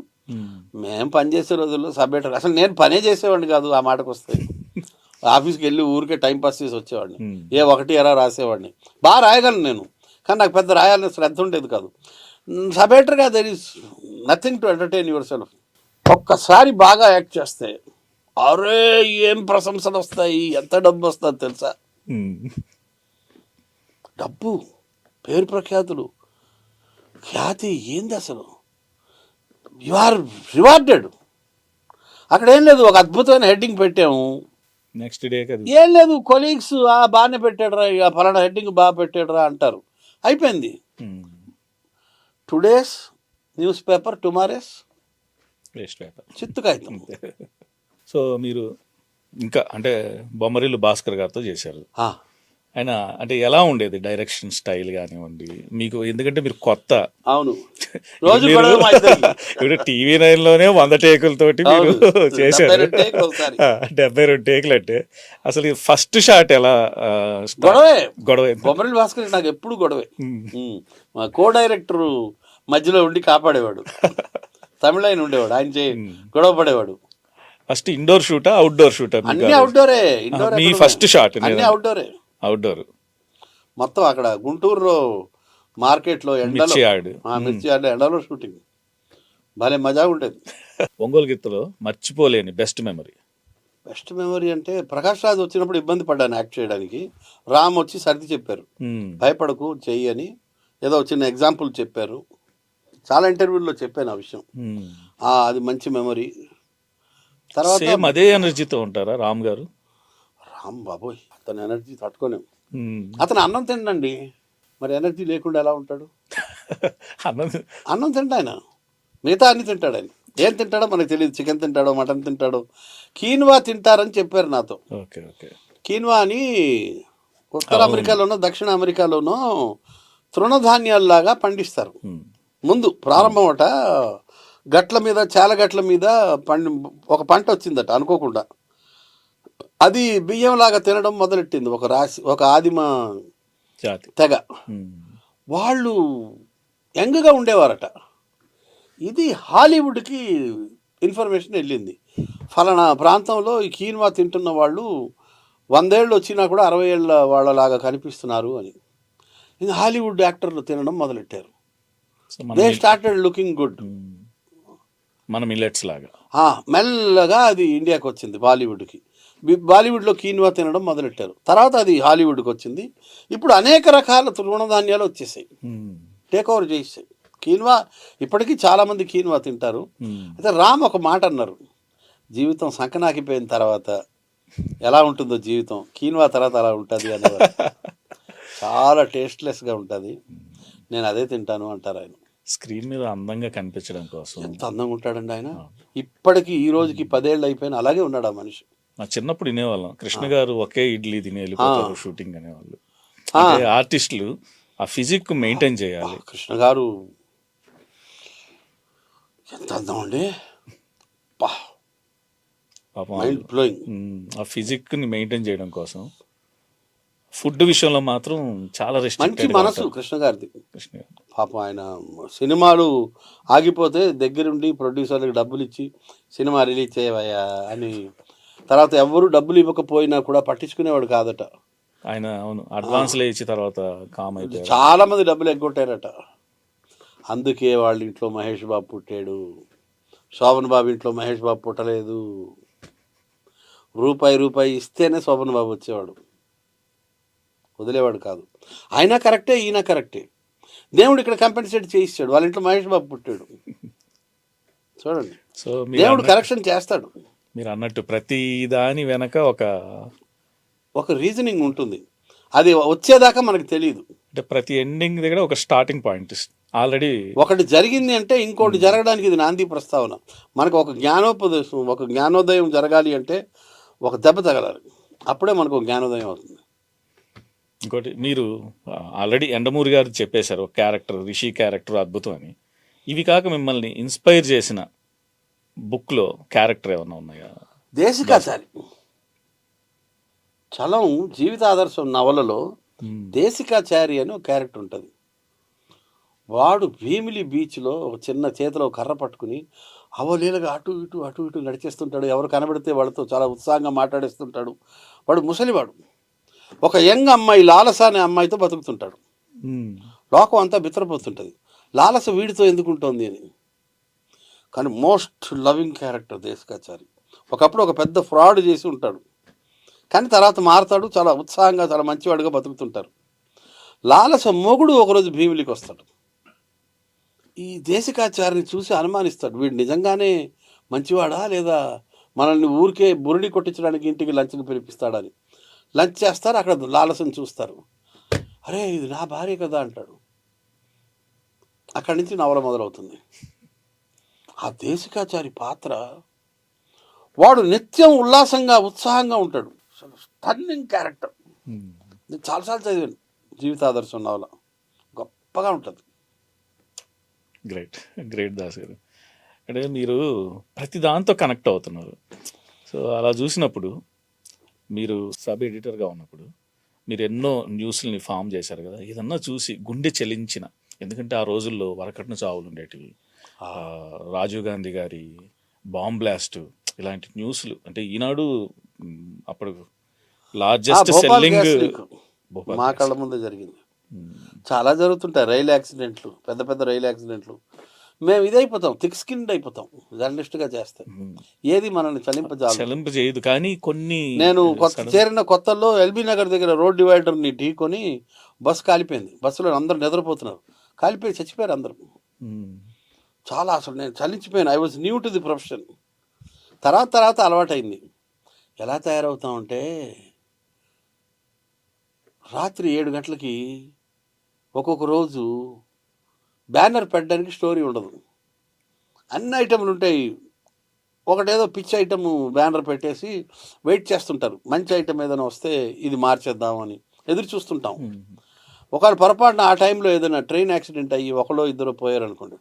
మేము పనిచేసే రోజుల్లో సబ్ ఎడిటర్ అసలు నేను పనే చేసేవాడిని కాదు. ఆ మాటకు వస్తే ఆఫీస్కి వెళ్ళి ఊరికే టైం పాస్ చేసి వచ్చేవాడిని. ఏ ఒకటి ఎరా రాసేవాడిని. బాగా రాయగలను నేను, కానీ నాకు పెద్ద రాయాలని శ్రద్ధ ఉండేది కాదు. సబ్ ఎడిటర్గా there is nothing to entertain yourself. ఒక్కసారి బాగా యాక్ట్ చేస్తే అరే ఏం ప్రశంసలు వస్తాయి, ఎంత డబ్బు వస్తుంది తెలుసా. డబ్బు, పేరు ప్రఖ్యాతులు, ఖ్యాతి ఏంది అసలు. You are rewarded. అక్కడ ఏం లేదు, ఒక అద్భుతమైన హెడ్డింగ్ పెట్టాము, నెక్స్ట్ డే కదా ఏం లేదు, కొలీగ్స్ బాగానే పెట్టాడురా, ఇక ఫలానా హెడ్డింగ్ బాగా పెట్టాడురా అంటారు, అయిపోయింది. Today's newspaper, tomorrow's waste paper, చిత్తు కాగితం. సో మీరు ఇంకా అంటే బొమ్మరిల్లు భాస్కర్ గారితో చేశారు. ఆయన అంటే ఎలా ఉండేది డైరెక్షన్ స్టైల్ కానివ్వండి మీకు, ఎందుకంటే మీరు కొత్త. అవును, రోజు ఇప్పుడు టీవీ 9లోనే 100 టేకులతోటి మీరు చేశారు. 72 టేకులు అంటే అసలు ఫస్ట్ షాట్ ఎలా? గొడవ బొమ్మరిల్లు భాస్కర్ నాకు ఎప్పుడు గొడవే. మా కో డైరెక్టర్ మధ్యలో ఉండి కాపాడేవాడు, తమిళ ఆయన ఉండేవాడు, ఆయన గొడవ పడేవాడు. ఫస్ట్ ఇండోర్ షూటా అవుట్డోర్ షూటా? అన్ని అవుట్డోరే. మీ ఫస్ట్ షాట్ అన్ని అవుట్డోరే. అవుట్డోర్ మొత్తం అక్కడ గుంటూరులో మార్కెట్లో ఎండలో, మిర్చి యార్డ్ ఎండలో షూటింగ్, భలే మజా ఉండేది. ఒంగోలు గిత్తలో మర్చిపోలేని బెస్ట్ మెమరీ? బెస్ట్ మెమరీ అంటే ప్రకాష్ రాజ్ వచ్చినప్పుడు ఇబ్బంది పడ్డాను యాక్ట్ చేయడానికి. రామ్ వచ్చి సర్ది చెప్పారు, భయపడకు చెయ్యి అని, ఏదో చిన్న ఎగ్జాంపుల్ చెప్పారు. చాలా ఇంటర్వ్యూల్లో చెప్పాను ఆ విషయం. అది మంచి మెమరీ. తర్వాత అదే ఎనర్జీతో ఉంటారా రామ్ గారు? రామ్ బాబోయ్, అతని ఎనర్జీ తట్టుకోలేము. అతను అన్నం తిండండి, మరి ఎనర్జీ లేకుండా ఎలా ఉంటాడు? అన్నం తింటా ఆయన, మిగతా అన్ని తింటాడు ఆయన. ఏం తింటాడో మనకు తెలియదు, చికెన్ తింటాడో మటన్ తింటాడో. కీన్వా తింటారని చెప్పారు నాతో. కీన్వా అని ఉత్తర అమెరికాలోనో దక్షిణ అమెరికాలోనో తృణధాన్యాల్లాగా పండిస్తారు. ముందు ప్రారంభం అట, గట్ల మీద, చాలా గట్ల మీద ఒక పంట వచ్చిందట అనుకోకుండా. అది బియ్యంలాగా తినడం మొదలెట్టింది ఒక ఆదిమ తెగ. వాళ్ళు యంగ్గా ఉండేవారట. ఇది హాలీవుడ్కి ఇన్ఫర్మేషన్ వెళ్ళింది, ఫలానా ప్రాంతంలో ఈ కీన్వా తింటున్న వాళ్ళు 100 ఏళ్ళు వచ్చినా కూడా 60 ఏళ్ళ వాళ్ళలాగా కనిపిస్తున్నారు అని. ఇంకా హాలీవుడ్ యాక్టర్లు తినడం మొదలెట్టారు. They started looking good. మన మిల్లెట్స్ లాగా మెల్లగా అది ఇండియాకి వచ్చింది, బాలీవుడ్కి. బాలీవుడ్లో కీన్వా తినడం మొదలెట్టారు. తర్వాత అది హాలీవుడ్కి వచ్చింది. ఇప్పుడు అనేక రకాల తృణధాన్యాలు వచ్చేసాయి, టేక్ ఓవర్ చేసాయి. కీన్వా ఇప్పటికీ చాలామంది కీన్వా తింటారు. అయితే రామ్ ఒక మాట అన్నారు, జీవితం సంకనాకిపోయిన తర్వాత ఎలా ఉంటుందో జీవితం, కీన్వా తర్వాత అలా ఉంటుంది అనేవారు. చాలా టేస్ట్లెస్గా ఉంటుంది, నేను అదే తింటాను అంటారు ఆయన. స్క్రీన్ మీద అందంగా కనిపించడం కోసం. ఎంత అందంగా ఉంటాడండి ఆయన. ఇప్పటికీ ఈ రోజుకి 10 ఏళ్ళు అయిపోయినా అలాగే ఉన్నాడు ఆ మనిషి. నా చిన్నప్పుడు వినేవాళ్ళం, కృష్ణ గారు ఒకే ఇడ్లీ తిని వెళ్ళిపోతారు షూటింగ్ అనేవాళ్ళు. ఆర్టిస్టులు ఆ ఫిజిక్ మెయింటైన్ చేయాలి. కృష్ణ గారు ఎంత అందం అండి, మైండ్ బ్లోయింగ్. ఆ ఫిజిక్ ని మెయింటైన్ చేయడం కోసం ఫుడ్ విషయంలో మాత్రం చాలా మంచి మనసు కృష్ణ గారిది. పాపం ఆయన సినిమాలు ఆగిపోతే దగ్గరుండి ప్రొడ్యూసర్లకు డబ్బులు ఇచ్చి సినిమా రిలీజ్ చేయవయ్యా అని, తర్వాత ఎవరు డబ్బులు ఇవ్వకపోయినా కూడా పట్టించుకునేవాడు కాదట ఆయన. అవును, అడ్వాన్స్లే ఇచ్చి తర్వాత కామ్ అయిపోయారు. చాలా మంది డబ్బులు ఎగ్గొట్టారట. అందుకే వాళ్ళ ఇంట్లో మహేష్ బాబు పుట్టాడు, శోభన్ బాబు ఇంట్లో మహేష్ బాబు పుట్టలేదు. రూపాయి ఇస్తేనే శోభన్ బాబు వచ్చేవాడు, వదిలేవాడు కాదు. ఆయన కరెక్టే, ఈయన కరెక్టే. దేవుడు ఇక్కడ కంపెన్సేట్ చేయిస్తాడు, వాళ్ళ ఇంట్లో మహేష్ బాబు పుట్టాడు. చూడండి, సో దేవుడు కరెక్షన్ చేస్తాడు. మీరు అన్నట్టు ప్రతి దాని వెనక ఒక రీజనింగ్ ఉంటుంది, అది వచ్చేదాకా మనకు తెలియదు. అంటే ప్రతి ఎండింగ్ దగ్గర ఒక స్టార్టింగ్ పాయింట్ ఆల్రెడీ ఒకటి జరిగింది అంటే ఇంకోటి జరగడానికి ఇది నాంది ప్రస్తావన. మనకు ఒక జ్ఞానోపదేశం, ఒక జ్ఞానోదయం జరగాలి అంటే ఒక దెబ్బ తగలాలి, అప్పుడే మనకు జ్ఞానోదయం అవుతుంది. ఇంకోటి, మీరు ఆల్రెడీ ఎండమూరి గారు చెప్పేశారు ఒక క్యారెక్టర్, రిషి క్యారెక్టర్ అద్భుతం అని. ఇవి కాక మిమ్మల్ని ఇన్స్పైర్ చేసిన బుక్లో క్యారెక్టర్ ఏమన్నా ఉన్నాయా? దేశికాచారి చలం జీవిత ఆదర్శం నవలలో దేశికాచారి అని ఒక క్యారెక్టర్ ఉంటుంది. వాడు భీమిలి బీచ్లో ఒక చిన్న చేతిలో కర్ర పట్టుకుని అవలీలగా అటు ఇటు నడిచేస్తుంటాడు. ఎవరు కనబడితే వాళ్ళతో చాలా ఉత్సాహంగా మాట్లాడేస్తుంటాడు. వాడు ముసలివాడు. ఒక యంగ్ అమ్మాయి లాలస అనే అమ్మాయితో బతుకుతుంటాడు. లోకం అంతా బిత్తరపోతుంటుంది, లాలస వీడితో ఎందుకు ఉంటుంది అని. కానీ మోస్ట్ లవింగ్ క్యారెక్టర్ దేశికాచారి. ఒకప్పుడు ఒక పెద్ద ఫ్రాడ్ చేసి ఉంటాడు, కానీ తర్వాత మారతాడు, చాలా ఉత్సాహంగా చాలా మంచివాడుగా బతుకుతుంటారు. లాలస మొగుడు ఒకరోజు భీమిలికి వస్తాడు. ఈ దేశికాచారిని చూసి అనుమానిస్తాడు, వీడు నిజంగానే మంచివాడా లేదా మనల్ని ఊరికే బురిడి కొట్టించడానికి ఇంటికి లంచ్కి పిలిపిస్తాడని. లంచ్ చేస్తారు, అక్కడ లాలసని చూస్తారు. అరే ఇది నా భార్య కదా అంటాడు. అక్కడి నుంచి నవల మొదలవుతుంది. ఆ దేశికాచారి పాత్ర, వాడు నిత్యం ఉల్లాసంగా ఉత్సాహంగా ఉంటాడు. Stunning character. నేను చాలాసార్లు చదివాను జీవితాదర్శం నవల, గొప్పగా ఉంటుంది. గ్రేట్ దాస్ గారు. అంటే మీరు ప్రతి దాంతో కనెక్ట్ అవుతున్నారు. సో అలా చూసినప్పుడు మీరు సబ్ ఎడిటర్గా ఉన్నప్పుడు మీరు ఎన్నో న్యూస్ని ఫామ్ చేశారు కదా, ఏదన్నా చూసి గుండె చెలించిన, ఎందుకంటే ఆ రోజుల్లో వరకట్న చావులు ఉండేటివి, రాజీవ్ గాంధీ గారి బాంబ్ బ్లాస్ట్, ఇలాంటి న్యూస్లు, అంటే ఈనాడు అప్పుడు లార్జెస్ట్ సెల్లింగ్ మా కళ్ళ ముందే జరిగింది. చాలా జరుగుతుంటాయి రైలు యాక్సిడెంట్లు, పెద్ద పెద్ద రైలు యాక్సిడెంట్లు. మేము ఇదైపోతాం, థిక్ స్కిన్డ్ అయిపోతాం జర్నలిస్ట్గా చేస్తే. ఏది మనల్ని చలింపజేయదు. కానీ కొన్ని నేను చేరిన కొత్తల్లో ఎల్బీ నగర్ దగ్గర రోడ్ డివైడర్ని ఢీకొని బస్సు కాలిపోయింది. బస్సులో అందరూ నిద్రపోతున్నారు, కాలిపోయి చచ్చిపోయారు అందరూ. చాలా అసలు నేను చలించిపోయాను. I was new to the profession. తర్వాత అలవాటైంది. ఎలా తయారవుతామంటే రాత్రి 7 గంటలకి ఒక్కొక్క రోజు బ్యానర్ పెట్టడానికి స్టోరీ ఉండదు, అన్ని ఐటెంలు ఉంటాయి. ఒకటేదో పిచ్ ఐటమ్ బ్యానర్ పెట్టేసి వెయిట్ చేస్తుంటారు, మంచి ఐటమ్ ఏదైనా వస్తే ఇది మార్చేద్దామని ఎదురు చూస్తుంటాం. ఒకవేళ పొరపాటున ఆ టైంలో ఏదైనా ట్రైన్ యాక్సిడెంట్ అయ్యి ఒకలో ఇద్దరు పోయారు అనుకోండి,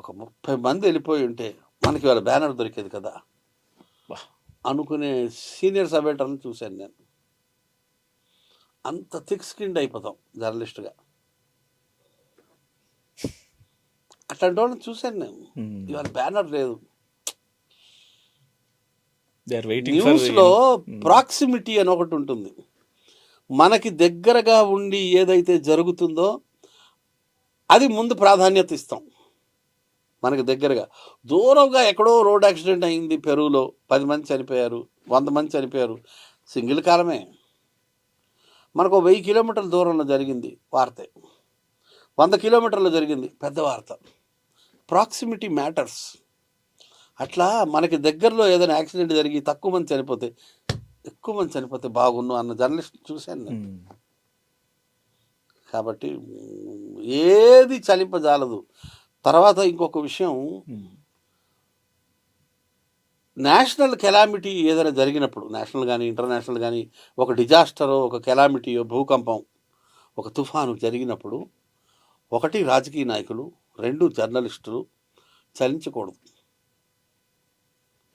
ఒక 30 మంది వెళ్ళిపోయి ఉంటే మనకి వాళ్ళ బ్యానర్ దొరికేది కదా అనుకునే సీనియర్ సబ్-ఎడిటర్ని చూశాను నేను. అంత థిక్ స్కిన్డ్ అయిపోతాం జర్నలిస్ట్గా. అట్లాంటి వాళ్ళని చూశాను నేను. ఇవాళ బ్యానర్ లేదు. న్యూస్లో ప్రాక్సిమిటీ అని ఒకటి ఉంటుంది. మనకి దగ్గరగా ఉండి ఏదైతే జరుగుతుందో అది ముందు ప్రాధాన్యత ఇస్తాం. మనకి దగ్గరగా, దూరంగా ఎక్కడో రోడ్ యాక్సిడెంట్ అయింది పెరువులో, 10 మంది చనిపోయారు, 100 మంది చనిపోయారు, సింగిల్ కాలమే. మనకు 1000 కిలోమీటర్ల దూరంలో జరిగింది వార్తే, 100 కిలోమీటర్లో జరిగింది పెద్ద వార్త. Proximity matters. అట్లా మనకి దగ్గరలో ఏదైనా యాక్సిడెంట్ జరిగి ఎక్కువ మంది చనిపోతే బాగున్ను అన్న జర్నలిస్ట్ చూశాను నేను. కాబట్టి ఏది చలింపజాలదు. తర్వాత ఇంకొక విషయం, నేషనల్ కెలామిటీ ఏదైనా జరిగినప్పుడు, నేషనల్ కానీ ఇంటర్నేషనల్ కానీ, ఒక డిజాస్టరో ఒక కెలామిటీయో భూకంపం ఒక తుఫాను జరిగినప్పుడు, 1 రాజకీయ నాయకులు, 2 జర్నలిస్టులు చలించకూడదు.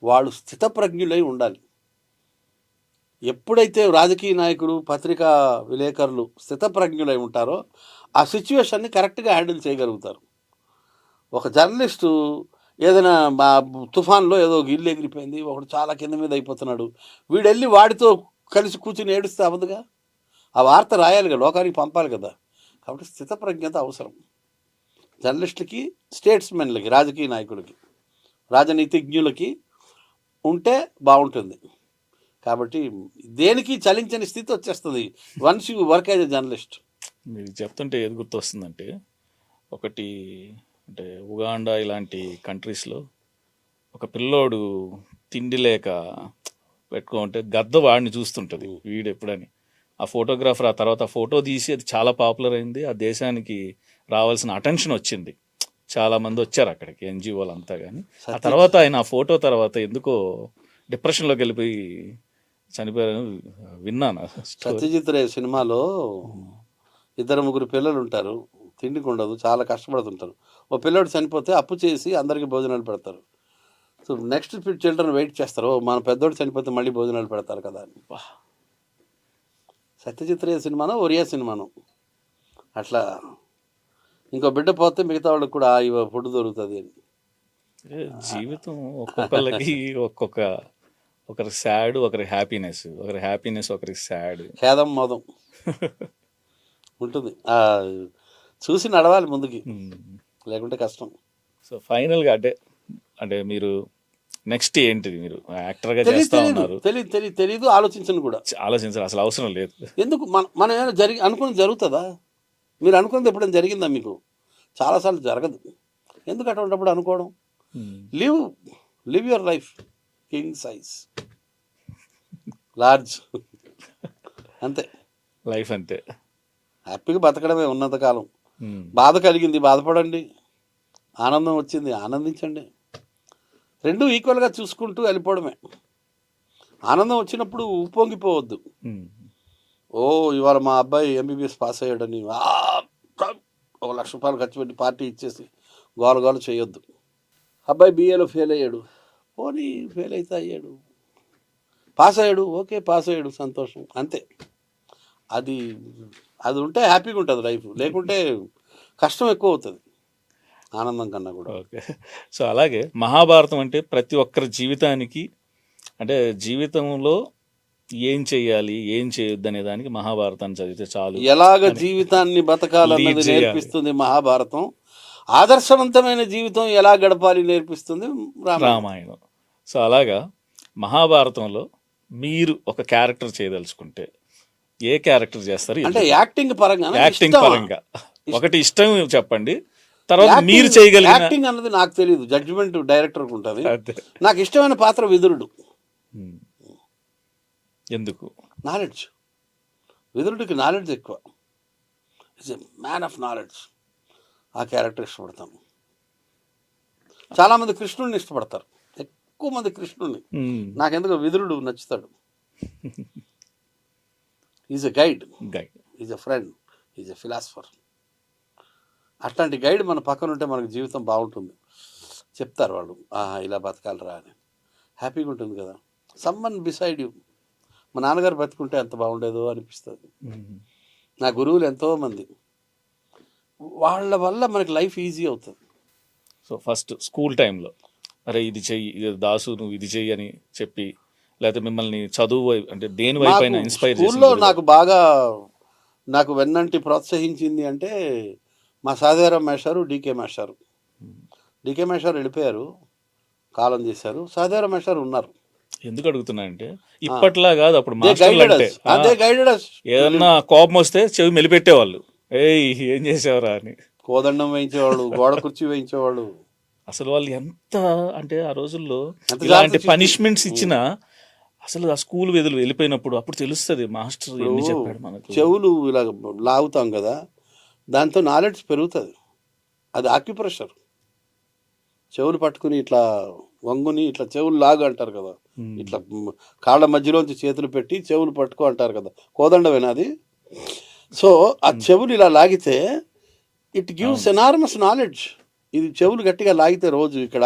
వాళ్ళు స్థితప్రజ్ఞులై ఉండాలి. ఎప్పుడైతే రాజకీయ నాయకులు పత్రికా విలేకరులు స్థితప్రజ్ఞులై ఉంటారో ఆ సిచ్యువేషన్ని కరెక్ట్గా హ్యాండిల్ చేయగలుగుతారు. ఒక జర్నలిస్టు ఏదైనా తుఫాన్లో ఏదో ఇల్లు ఎగిరిపోయింది, ఒకడు చాలా కింద మీద అయిపోతున్నాడు, వీడు వెళ్ళి వాడితో కలిసి కూర్చుని ఏడుస్తే అవ్వదుగా. ఆ వార్త రాయాలిగా, లోకానికి పంపాలి కదా. కాబట్టి స్థితప్రజ్ఞత అవసరం జర్నలిస్టులకి, స్టేట్స్మెన్లకి, రాజకీయ నాయకులకి, రాజనీతిజ్ఞులకి ఉంటే బాగుంటుంది. కాబట్టి దేనికి చలించని స్థితి వచ్చేస్తుంది once you work as a journalist. మీరు చెప్తుంటే ఏది గుర్తొస్తుందంటే, ఒకటి అంటే ఉగాండా ఇలాంటి కంట్రీస్లో ఒక పిల్లోడు తిండి లేక పెట్టుకుంటే గద్ద వాడిని చూస్తుంటుంది వీడు ఎప్పుడని. ఆ ఫోటోగ్రాఫర్ ఆ తర్వాత ఫోటో తీసి అది చాలా పాపులర్ అయింది, ఆ దేశానికి రావాల్సిన అటెన్షన్ వచ్చింది, చాలామంది వచ్చారు అక్కడికి, ఎన్జిఓలు అంతా. కానీ ఆ తర్వాత ఆయన ఆ ఫోటో తర్వాత ఎందుకో డిప్రెషన్లోకి వెళ్ళిపోయి చనిపోయారని విన్నాను. సత్యజిత్ రే సినిమాలో 2-3 పిల్లలు ఉంటారు, తిండికి ఉండదు, చాలా కష్టపడుతుంటారు. ఓ పిల్లోడు చనిపోతే అప్పు చేసి అందరికీ భోజనాలు పెడతారు. సో నెక్స్ట్ చిల్డ్రన్ వెయిట్ చేస్తారు, మన పెద్దోడు చనిపోతే మళ్ళీ భోజనాలు పెడతారు కదా అని. సత్యజిత్ రే సినిమానో ఒరియా సినిమానో అట్లా ఇంకో బిడ్డ పోతే మిగతా వాళ్ళకి కూడా ఫుడ్ దొరుకుతుంది అని. జీవితం ఒక్కొక్కళ్ళకి ఒకరి సాడ్, ఒకరి హ్యాపీనెస్, ఒకరికి సాడ్. ఖేదం మోదం ఉంటుంది. చూసి నడవాలి ముందుకి, లేకుంటే కష్టం. సో ఫైనల్గా అంటే మీరు నెక్స్ట్ ఏంటిది? మీరు యాక్టర్గా చేస్తా ఉన్నారు. తెలీదు, ఆలోచించను కూడా. ఆలోచించాలి, అసలు అవసరం లేదు. ఎందుకు? మనం ఏమైనా అనుకున్నది జరుగుతుందా? మీరు అనుకున్నది ఎప్పుడైనా జరిగిందా మీకు? చాలాసార్లు జరగదు. ఎందుకు అటువంటిప్పుడు అనుకోవడం? Live your life king size, large, అంతే. లైఫ్ అంతే, హ్యాపీగా బతకడమే ఉన్నంతకాలం. బాధ కలిగింది, బాధపడండి. ఆనందం వచ్చింది, ఆనందించండి. రెండు ఈక్వల్గా చూసుకుంటూ వెళ్ళిపోవడమే. ఆనందం వచ్చినప్పుడు ఉప్పొంగిపోవద్దు. ఇవాళ మా అబ్బాయి ఎంబీబీఎస్ పాస్ అయ్యాడని 1,00,000 రూపాయలు ఖర్చు పెట్టి పార్టీ ఇచ్చేసి గోల చేయొద్దు. అబ్బాయి బీఏలో ఫెయిల్ అయ్యాడు, పోనీ ఫెయిల్ అయితే అయ్యాడు, పాస్ అయ్యాడు, ఓకే పాస్ అయ్యాడు, సంతోషం, అంతే. అది ఉంటే హ్యాపీగా ఉంటుంది లైఫ్, లేకుంటే కష్టం ఎక్కువ అవుతుంది ఆనందం కన్నా కూడా. ఓకే. సో అలాగే మహాభారతం అంటే ప్రతి ఒక్కరి జీవితానికి, అంటే జీవితంలో ఏం చేయాలి, ఏం చేయొద్దు అనే దానికి మహాభారతాన్ని చదివితే చాలు. ఎలాగ జీవితాన్ని బతకాలన్నది నేర్పిస్తుంది మహాభారతం. ఆదర్శవంతమైన జీవితం ఎలా గడపాలి నేర్పిస్తుంది రామాయణం. సో అలాగా మహాభారతంలో మీరు ఒక క్యారెక్టర్ చేయదలుచుకుంటే ఏ క్యారెక్టర్ చేస్తారు? అంటే యాక్టింగ్ పరంగా ఒకటి ఇష్టం చెప్పండి, తర్వాత మీరు చేయగలిగిన. యాక్టింగ్ అన్నది నాకు తెలియదు, జడ్జిమెంట్ డైరెక్టర్కి ఉంటుంది. నాకు ఇష్టమైన పాత్ర విదురుడు. ఎందుకు? నాలెడ్జ్. విదురుడికి నాలెడ్జ్ ఎక్కువ, is a man of knowledge. ఆ క్యారెక్టర్ ఇష్టపడతాను. చాలామంది కృష్ణుడిని ఇష్టపడతారు, ఎక్కువ మంది కృష్ణుడిని. నాకెందుకు విదురుడు నచ్చుతాడు. Is a guide, is a friend, is a philosopher. అట్లాంటి గైడ్ మన పక్కన ఉంటే మనకు జీవితం బాగుంటుంది. చెప్తారు వాళ్ళు, ఇలా బతకాలరా అని. హ్యాపీగా ఉంటుంది కదా. Someone beside you. మా నాన్నగారు బతుకుంటే ఎంత బాగుండేదో అనిపిస్తుంది. నా గురువులు ఎంతోమంది, వాళ్ళ వల్ల మనకి లైఫ్ ఈజీ అవుతుంది. సో ఫస్ట్ స్కూల్ టైంలో అరే ఇది చెయ్యి, ఇది దాసు నువ్వు ఇది చెయ్యి అని చెప్పి, లేకపోతే మిమ్మల్ని చదువు అంటే దేని వైపు అయినా ఇన్స్పైర్ స్కూల్లో నాకు వెన్నంటి ప్రోత్సహించింది అంటే మా సాధారాం మాస్టారు, డీకే మాస్టారు. డీకే మాస్టారు వెళ్ళిపోయారు, కాలం చేశారు. సాధారాం మాస్టారు ఉన్నారు. ఎందుకు అడుగుతున్నా అంటే ఇప్పట్లా కాదు, అప్పుడు ఏదన్నా కోపం వస్తే చెవి మెలిపెట్టేవాళ్ళు, ఏం చేసేవారా అని. కోదండం వేయించేవాళ్ళు, గోడ కుర్చీ వేయించేవాళ్ళు. అసలు వాళ్ళు ఎంత అంటే ఆ రోజుల్లో ఇలాంటి పనిష్మెంట్స్ ఇచ్చినా అసలు ఆ స్కూల్ వెళ్ళిపోయినప్పుడు అప్పుడు తెలుస్తుంది మాస్టర్ ఎన్ని చెప్పాడు మనకు. చెవులు ఇలా లాగుతాం కదా, దాంతో నాలెడ్జ్ పెరుగుతుంది. అది ఆక్యుప్రెషర్. చెవులు పట్టుకుని ఇట్లా వంగుని ఇట్లా చెవులు లాగు అంటారు కదా, ఇట్లా కాళ్ళ మధ్యలోంచి చేతులు పెట్టి చెవులు పట్టుకో అంటారు కదా, కోదండమేనా అది. సో ఆ చెవులు ఇలా లాగితే ఇట్ గివ్స్ ఎనార్మస్ నాలెడ్జ్. ఇది చెవులు గట్టిగా లాగితే రోజు ఇక్కడ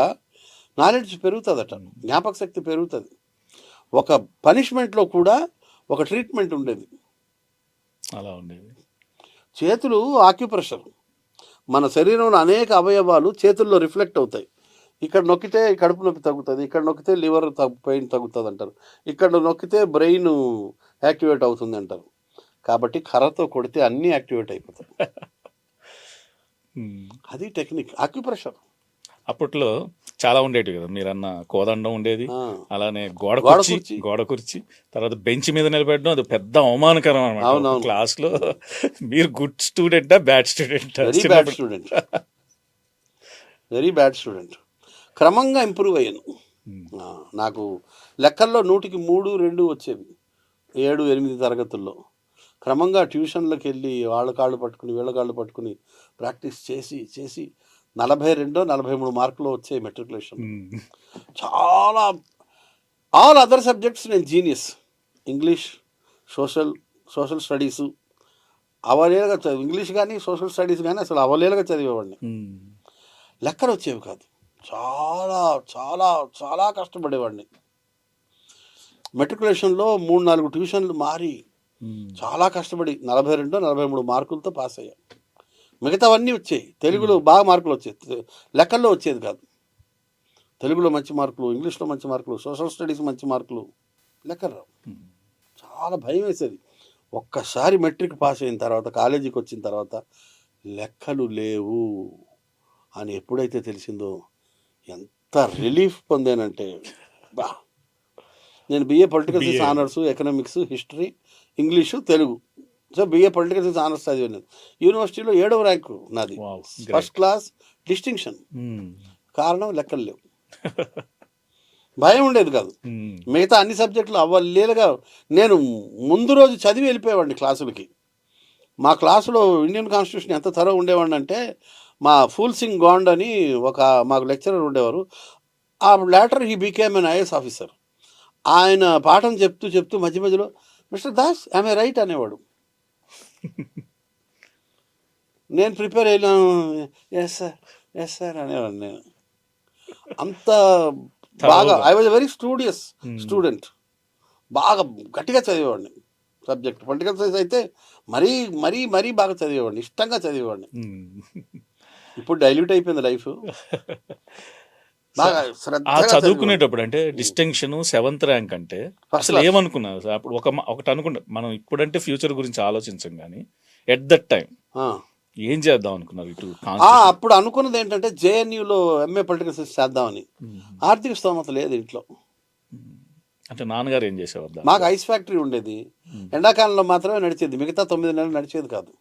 నాలెడ్జ్ పెరుగుతుందట, జ్ఞాపక శక్తి పెరుగుతుంది. ఒక పనిష్మెంట్లో కూడా ఒక ట్రీట్మెంట్ ఉండేది, అలా ఉండేది. చేతులు ఆక్యుప్రెషర్. మన శరీరంలో అనేక అవయవాలు చేతుల్లో రిఫ్లెక్ట్ అవుతాయి. ఇక్కడ నొక్కితే కడుపు నొప్పి తగ్గుతుంది, ఇక్కడ నొక్కితే లివర్ పెయిన్ తగ్గుతుంది అంటారు, ఇక్కడ నొక్కితే బ్రెయిన్ యాక్టివేట్ అవుతుంది అంటారు. కాబట్టి కర్రతో కొడితే అన్నీ యాక్టివేట్ అయిపోతాయి. అది టెక్నిక్, ఆక్యుప్రెషర్. అప్పట్లో చాలా ఉండేవి కదా, మీరన్న కోదండం ఉండేది, అలానే గోడ కుర్చీ, తర్వాత బెంచ్ మీద నిలబెట్టడం, అది పెద్ద అవమానకరం అన్నమాట క్లాస్ లో. మీరు గుడ్ స్టూడెంటా బ్యాడ్ స్టూడెంటా? Very bad student. క్రమంగా ఇంప్రూవ్ అయ్యాను. నాకు లెక్కల్లో 100కి 3, 2 వచ్చేవి 7, 8 తరగతుల్లో. క్రమంగా ట్యూషన్లకు వెళ్ళి వాళ్ళ కాళ్ళు పట్టుకుని వీళ్ళ కాళ్ళు పట్టుకుని ప్రాక్టీస్ చేసి 42, 43 మార్కులు వచ్చాయి మెట్రికులేషన్. చాలా ఆల్ అదర్ సబ్జెక్ట్స్ నేను జీనియస్. ఇంగ్లీష్, సోషల్ స్టడీసు అవలేలుగా చదివి, ఇంగ్లీష్ కానీ సోషల్ స్టడీస్ కానీ అసలు అవలేలుగా చదివేవాడిని. లెక్కలు వచ్చేవి కాదు. చాలా చాలా చాలా కష్టపడేవాడిని. మెట్రికులేషన్లో 3-4 ట్యూషన్లు మారి చాలా కష్టపడి 42, 43 మార్కులతో పాస్ అయ్యా. మిగతావన్నీ వచ్చాయి, తెలుగులో బాగా మార్కులు వచ్చేది, లెక్కల్లో వచ్చేది కాదు. తెలుగులో మంచి మార్కులు, ఇంగ్లీష్లో మంచి మార్కులు, సోషల్ స్టడీస్ మంచి మార్కులు, లెక్కలు రావు. చాలా భయం వేసేది. ఒక్కసారి మెట్రిక్ పాస్ అయిన తర్వాత కాలేజీకి వచ్చిన తర్వాత లెక్కలు లేవు అని ఎప్పుడైతే తెలిసిందో ఎంత రిలీఫ్ పొందానంటే బా. నేను BA political science honours, economics, history, English, Telugu. So BA political science honours చదివాను. యూనివర్సిటీలో 7వ ర్యాంకు నాది, ఫస్ట్ క్లాస్ డిస్టింక్షన్. కారణం లెక్కలు లేవు. భయం ఉండేది కాదు. మిగతా అన్ని సబ్జెక్టులు అవ్వలేదుగా. నేను ముందు రోజు చదివి వెళ్ళిపోయేవాడిని క్లాసులకి. మా క్లాసులో ఇండియన్ కాన్స్టిట్యూషన్ ఎంత తరో ఉండేవాడిని అంటే, మా ఫూల్ సింగ్ గాండ్ అని మాకు లెక్చరర్ ఉండేవారు. ఆ later he became N IAS officer. ఆయన పాఠం చెప్తూ మధ్య మధ్యలో mister Das I'm a right అనేవాడు. నేను ప్రిపేర్ అయినాను, ఎస్ సార్ అనేవాడు. నేను అంత బాగా, I was very studious student. బాగా గట్టిగా చదివేవాడిని. సబ్జెక్ట్ పొలిటికల్ సైన్స్ అయితే మరీ మరీ మరీ బాగా చదివేవాడిని, ఇష్టంగా చదివేవాడిని. ఇప్పుడు డైల్యూట్ అయిపోయింది లైఫ్. బాగా చదువుకునేటప్పుడు అంటే డిస్టింక్షన్ 7th ర్యాంక్ అంటే అసలు ఏమనుకున్నారు? అప్పుడు ఒకటి అనుకుంటా, మనం ఇప్పుడంటే ఫ్యూచర్ గురించి ఆలోచించం, కానీ ఎట్ దట్ టైం ఏం చేద్దాం అనుకున్నారు? ఇటు అప్పుడు అనుకున్నది ఏంటంటే జేఎన్యూలో ఎంఏ పొలిటికల్ సైన్స్ చేద్దామని. ఆర్థిక స్తోమత లేదు ఇంట్లో. అంటే నాన్నగారు ఏం చేసేవారు? మాకు ఐస్ ఫ్యాక్టరీ ఉండేది. ఎండాకాలంలో మాత్రమే నడిచేది, మిగతా 9 నెలలు నడిచేది కాదు.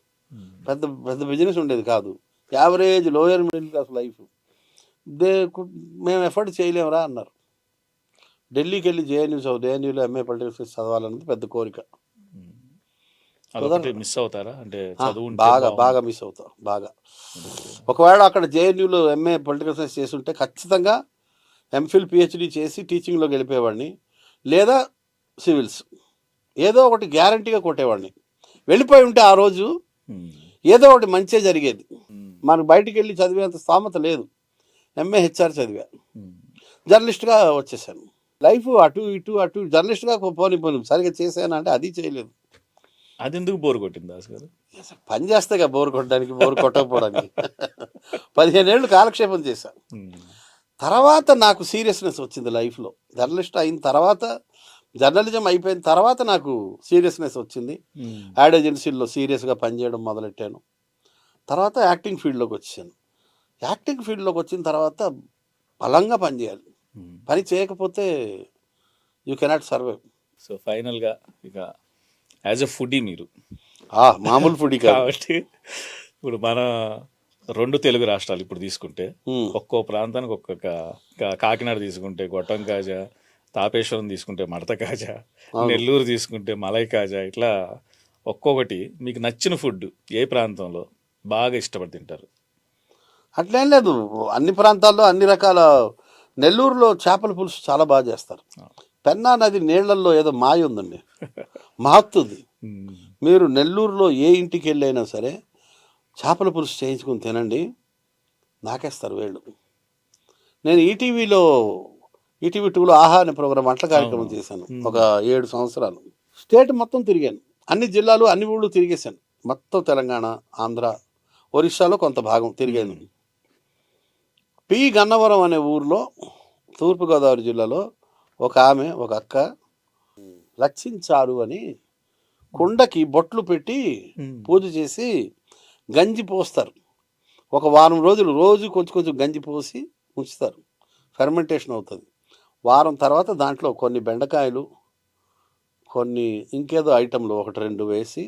పెద్ద పెద్ద బిజినెస్ ఉండేది కాదు. Average lower middle class life. మేము ఎఫర్ట్ చేయలేమురా అన్నారు. ఢిల్లీకి వెళ్ళి జేఎన్యూలో ఎంఏ పొలిటికల్ సైన్స్ చదవాలన్నది పెద్ద కోరిక. మిస్ అవుతారా? అంటే బాగా మిస్ అవుతారు. బాగా ఒకవేళ అక్కడ జేఎన్యూలో ఎంఏ పొలిటికల్ సైన్స్ చేసి ఉంటే ఖచ్చితంగా ఎంఫిల్ పిహెచ్డి చేసి టీచింగ్లోకి వెళ్ళిపోయేవాడిని, లేదా సివిల్స్ ఏదో ఒకటి గ్యారంటీగా కొట్టేవాడిని. వెళ్ళిపోయి ఉంటే ఆ రోజు ఏదో ఒకటి మంచిగా జరిగేది. మనకు బయటికి వెళ్ళి చదివేంత స్థామత లేదు. ఎంఏ హెచ్ఆర్ చదివా, జర్నలిస్ట్గా వచ్చేసాను. లైఫ్ అటు ఇటు జర్నలిస్ట్గా పోనీ సరిగ్గా చేశాను అంటే అది చేయలేదు. అది ఎందుకు బోర్ కొట్టింది దాస్ గారు? పని చేస్తాగా బోర్ కొట్టడానికి, బోర్ కొట్టకపోవడానికి. 15 ఏళ్ళు కాలక్షేపం చేశాను. తర్వాత నాకు సీరియస్నెస్ వచ్చింది లైఫ్లో. జర్నలిస్ట్ అయిన తర్వాత, జర్నలిజం అయిపోయిన తర్వాత నాకు సీరియస్నెస్ వచ్చింది. యాడ్ ఏజెన్సీల్లో సీరియస్గా పనిచేయడం మొదలెట్టాను. తర్వాత యాక్టింగ్ ఫీల్డ్లోకి వచ్చాను. యాక్టింగ్ ఫీల్డ్లోకి వచ్చిన తర్వాత బలంగా పనిచేయాలి. పని చేయకపోతే యూ కెనాట్ సర్వైవ్. సో ఫైనల్గా ఇక యాజ్ ఎ ఫుడీ మీరు మామూలు ఫుడీ కాబట్టి, ఇప్పుడు మన 2 తెలుగు రాష్ట్రాలు ఇప్పుడు తీసుకుంటే ఒక్కో ప్రాంతానికి ఒక్కొక్క, కాకినాడ తీసుకుంటే గొట్టం కాజా, తాపేశ్వరం తీసుకుంటే మడత కాజా, నెల్లూరు తీసుకుంటే మలై కాజా, ఇట్లా ఒక్కొక్కటి. మీకు నచ్చిన ఫుడ్ ఏ ప్రాంతంలో బాగా ఇష్టపడి తింటారు? అట్లేం లేదు, అన్ని ప్రాంతాల్లో అన్ని రకాల. నెల్లూరులో చేపల పులుసు చాలా బాగా చేస్తారు. పెన్నా నది నీళ్లలో ఏదో మాయ ఉందండి, మాకుతుంది. మీరు నెల్లూరులో ఏ ఇంటికి వెళ్ళైనా సరే చేపల పులుసు చేయించుకుని తినండి, నాకేస్తారు వేళ్ళు. నేను ఈటీవీ 2లో ఆహా అనే ప్రోగ్రాం వంటల కార్యక్రమం చేశాను ఒక 7 సంవత్సరాలు. స్టేట్ మొత్తం తిరిగాను, అన్ని జిల్లాలు అన్ని ఊళ్ళు తిరిగేశాను. మొత్తం తెలంగాణ, ఆంధ్ర, ఒరిస్సాలో కొంత భాగం తిరిగాను. పి గన్నవరం అనే ఊర్లో, తూర్పుగోదావరి జిల్లాలో ఒక అక్క లక్షించారు అని కుండకి బొట్లు పెట్టి పూజ చేసి గంజి పోస్తారు. ఒక వారం రోజులు రోజు కొంచెం గంజి పోసి ఉంచుతారు, ఫెర్మెంటేషన్ అవుతుంది. వారం తర్వాత దాంట్లో కొన్ని బెండకాయలు, కొన్ని ఇంకేదో ఐటెంలు 1-2 వేసి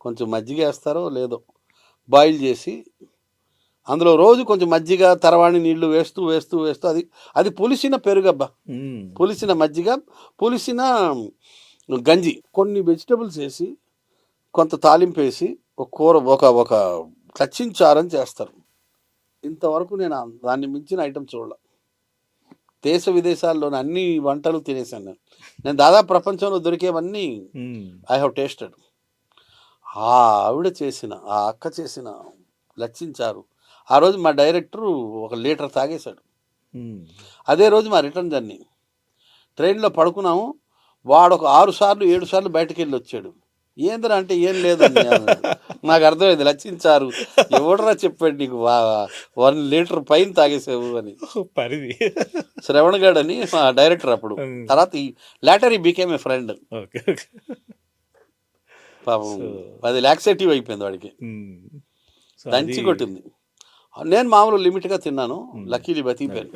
కొంచెం మజ్జిగ వేస్తారో లేదో బాయిల్ చేసి, అందులో రోజు కొంచెం మజ్జిగ, తరవాణి నీళ్లు వేస్తూ అది పులిసిన పెరుగబ్బా, పులిసిన మజ్జిగ, పులిసిన గంజి, కొన్ని వెజిటబుల్స్ వేసి, కొంత తాలింపు వేసి, ఒక కూర, ఒక కచ్చించారని చేస్తారు. ఇంతవరకు నేను దాన్ని మించిన ఐటెం చూడలే. దేశ విదేశాల్లోని అన్ని వంటలు తినేసాను నేను. దాదాపు ప్రపంచంలో దొరికేవన్నీ ఐ హ్యావ్ టేస్టెడ్. ఆ అక్క చేసిన లక్షించారు. ఆ రోజు మా డైరెక్టరు 1 లీటర్ తాగేశాడు. అదే రోజు మా రిటర్న్ జర్నీ. ట్రైన్లో పడుకున్నాము. వాడు ఒక 6 సార్లు 7 సార్లు బయటకు వెళ్ళి వచ్చాడు. ఏందిరా అంటే ఏం లేదండి అన్నాడు. నాకు అర్థమైంది, లచ్చించారు ఎవడరా చెప్పాడు నీకు 1 లీటర్ పైన తాగేసావు అని. పరిధి. శ్రవణ్ గడ్ అని మా డైరెక్టర్ అప్పుడు. తర్వాత ఈ later he became a friend. Okay okay. పాపం 10 లాక్సేటివ్ అయిపోయింది వాడికి, దంచి కొట్టింది. నేను మామూలు లిమిట్గా తిన్నాను, లక్కీలీ బతికిపోయాను.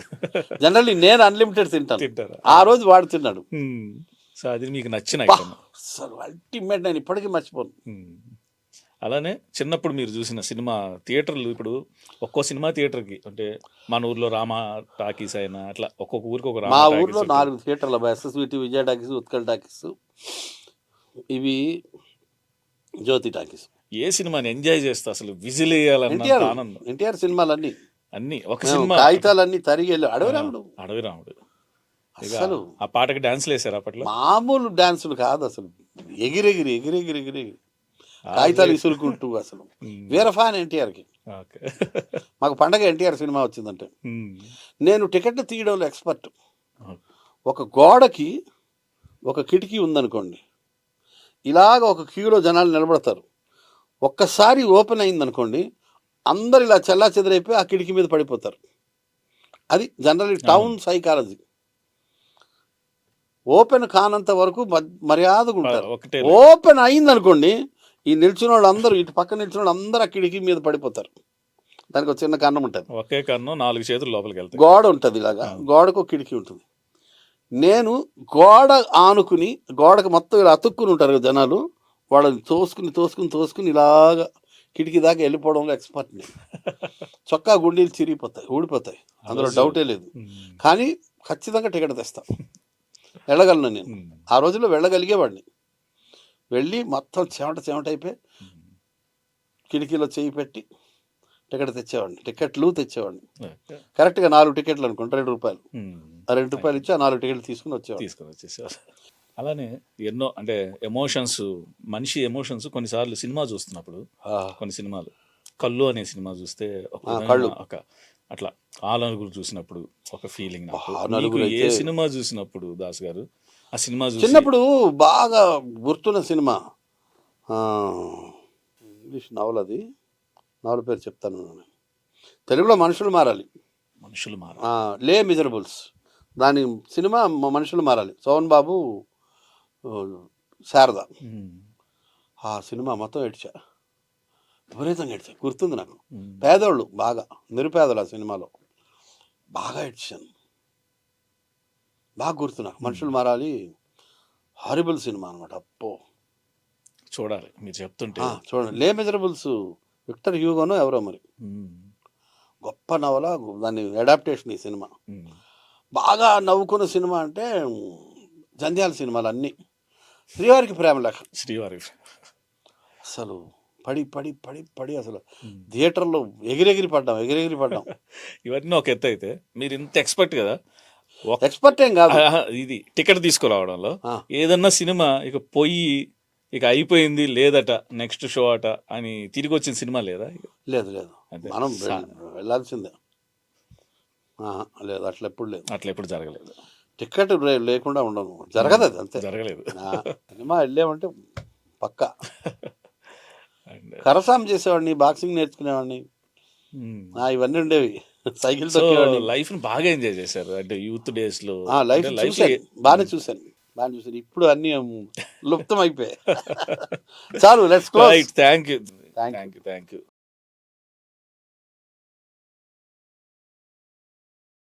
జనరల్లీ నేను అన్లిమిటెడ్ తింటాను, తింటారా? ఆ రోజు వాడు తిన్నాడు. సో అది మీకు నచ్చిన ఐటమ్. అసలు అల్టిమేట్, నేను ఇప్పటికీ మర్చిపోను. అలానే చిన్నప్పుడు మీరు చూసిన సినిమా థియేటర్లు, ఇప్పుడు ఒక్కో సినిమా థియేటర్కి అంటే మన ఊర్లో రామ టాకీస్ అయినా అట్లా ఒక్కొక్క ఊరికి ఒక మా ఊర్లో 4 థియేటర్లు, ఎస్ఎస్విటి, విజయ టాకీస్, ఉత్కల్ టాకీస్, ఇవి జ్యోతి టాకీస్. ఏ సినిమాని ఎంజాయ్ చేస్తా అసలు విజిల్ వేయాలన్న ఆనందం. ఎన్టీఆర్ సినిమాలన్నీ, అన్ని ఒక సినిమా కాగితాలన్నీ తరిగి వెళ్ళి అడవి రాముడు. అడవి రాముడు అసలు ఆ పాటకి డాన్స్లు వేసారు అప్పట్లో. మామూలు డాన్సులు కాదు అసలు, ఎగిరెగిరి ఎగిరెగిరి ఎగిరెగిరి కాగితాలు ఇసురుకుంటూ. అసలు వేరే ఫ్యాన్ ఎన్టీఆర్కి. మాకు పండగ ఎన్టీఆర్ సినిమా వచ్చిందంటే నేను టికెట్ తీయడంలో ఎక్స్పర్ట్. ఒక గోడకి ఒక కిటికీ ఉందనుకోండి, ఇలాగ ఒక క్యూలో జనాలు నిలబడతారు. ఒక్కసారి ఓపెన్ అయిందనుకోండి, అందరు ఇలా చెల్లా చెదరైపోయి ఆ కిటికీ మీద పడిపోతారు. అది జనరల్లీ టౌన్ సైకాలజీ. ఓపెన్ కానంత వరకు మర్యాదగా ఉంటారు. ఓపెన్ అయిందనుకోండి, ఈ నిల్చున్న వాళ్ళు అందరూ, ఇటు పక్క నిల్చున్న వాళ్ళు అందరూ ఆ కిటికీ మీద పడిపోతారు. దానికి ఒక చిన్న కన్నం ఉంటుంది, ఒకే కన్నం 4 చేతులు లోపలికి వెళ్తాయి. గోడ ఉంటుంది, ఇలాగా గోడకు కిటికీ ఉంటుంది. నేను గోడ ఆనుకుని, గోడకు మొత్తం ఇలా అతుక్కుని ఉంటారు కదా జనాలు, వాళ్ళని తోసుకుని తోసుకుని తోసుకుని ఇలాగా కిటికీ దాకా వెళ్ళిపోవడంలో ఎక్స్పర్ట్ నేను. చొక్కా గుండీలు చిరిగిపోతాయి, ఊడిపోతాయి, అందులో డౌటే లేదు. కానీ ఖచ్చితంగా టికెట్ తెస్తాను, వెళ్ళగలను నేను. ఆ రోజుల్లో వెళ్ళగలిగేవాడిని. వెళ్ళి మొత్తం చెమట అయిపోయి కిటికీలో చేయి పెట్టి టికెట్ తెచ్చేవాడిని, టికెట్లు తెచ్చేవాడిని. కరెక్ట్గా 4 టికెట్లు అనుకోండి, 2 రూపాయలు. ఆ 2 రూపాయలు ఇచ్చి ఆ 4 టికెట్లు తీసుకుని వచ్చేసేవారు. అలానే ఎన్నో అంటే ఎమోషన్స్, మనిషి ఎమోషన్స్ కొన్నిసార్లు సినిమా చూస్తున్నప్పుడు, కొన్ని సినిమాలు కళ్ళు అనే సినిమా చూస్తే ఒక అట్లా ఆ నలుగురు చూసినప్పుడు ఒక ఫీలింగ్. ఏ సినిమా చూసినప్పుడు దాస్ గారు ఆ సినిమా చిన్నప్పుడు బాగా గుర్తున్న సినిమా, ఇంగ్లీష్ నవల, అది నవల పేరు చెప్తాను, తెలుగులో మనుషులు మారాలి, లే మిజరబుల్స్. దాని సినిమా మనుషులు మారాలి, సోహన్ బాబు, శారద. ఆ సినిమా మొత్తం ఏడ్చా, విపరీతంగా ఏడ్చా, గుర్తుంది నాకు. పేదోళ్ళు, బాగా నిరుపేదలు, ఆ సినిమాలో బాగా ఏడ్చాను, బాగా గుర్తు నాకు. మనుషులు మారాలి హారిబుల్ సినిమా అనమాట. అప్పో చూడాలి, మీరు చెప్తుంటే చూడండి. లే మిజరబుల్స్ విక్టర్ హ్యూగోనో ఎవరో మరి, గొప్ప నవల, దాని అడాప్టేషన్ ఈ సినిమా. బాగా నవ్వుకున్న సినిమా అంటే జంధ్యాల సినిమాలు అన్నీ. శ్రీవారికి ప్రేమలేఖ, అసలు పడి పడి పడి పడి అసలు థియేటర్లో ఎగిరెగిరి పడ్డాం. ఇవన్నీ ఒక ఎత్తు అయితే, మీరు ఇంత ఎక్స్పర్ట్ కదా, ఎక్స్పర్ట్ ఏం కాదు ఇది టికెట్ తీసుకురావడంలో. ఏదన్నా సినిమా ఇక పోయి ఇక అయిపోయింది లేదట, నెక్స్ట్ షో అట అని తిరిగి వచ్చిన సినిమా లేదా? లేదు మనం వెళ్ళాల్సిందే. లేదు, అట్లా ఎప్పుడు జరగలేదు. టికెట్ లేకుండా ఉండను, జరగదు, అది అంతే, జరగలేదు. సినిమా వెళ్ళామంటే పక్కా. కరసాం చేసేవాడిని, బాక్సింగ్ నేర్చుకునేవాడిని, ఇవన్నీ ఉండేవి. సైకిల్ లైఫ్ ని బాగా ఎంజాయ్ చేశారు అంటే యూత్ డేస్ లో. లైఫ్ బాగానే చూశాను. ఇప్పుడు అన్ని లుప్తం అయిపోయాయి. చాలు, లెట్స్ క్లోజ్. Thank you.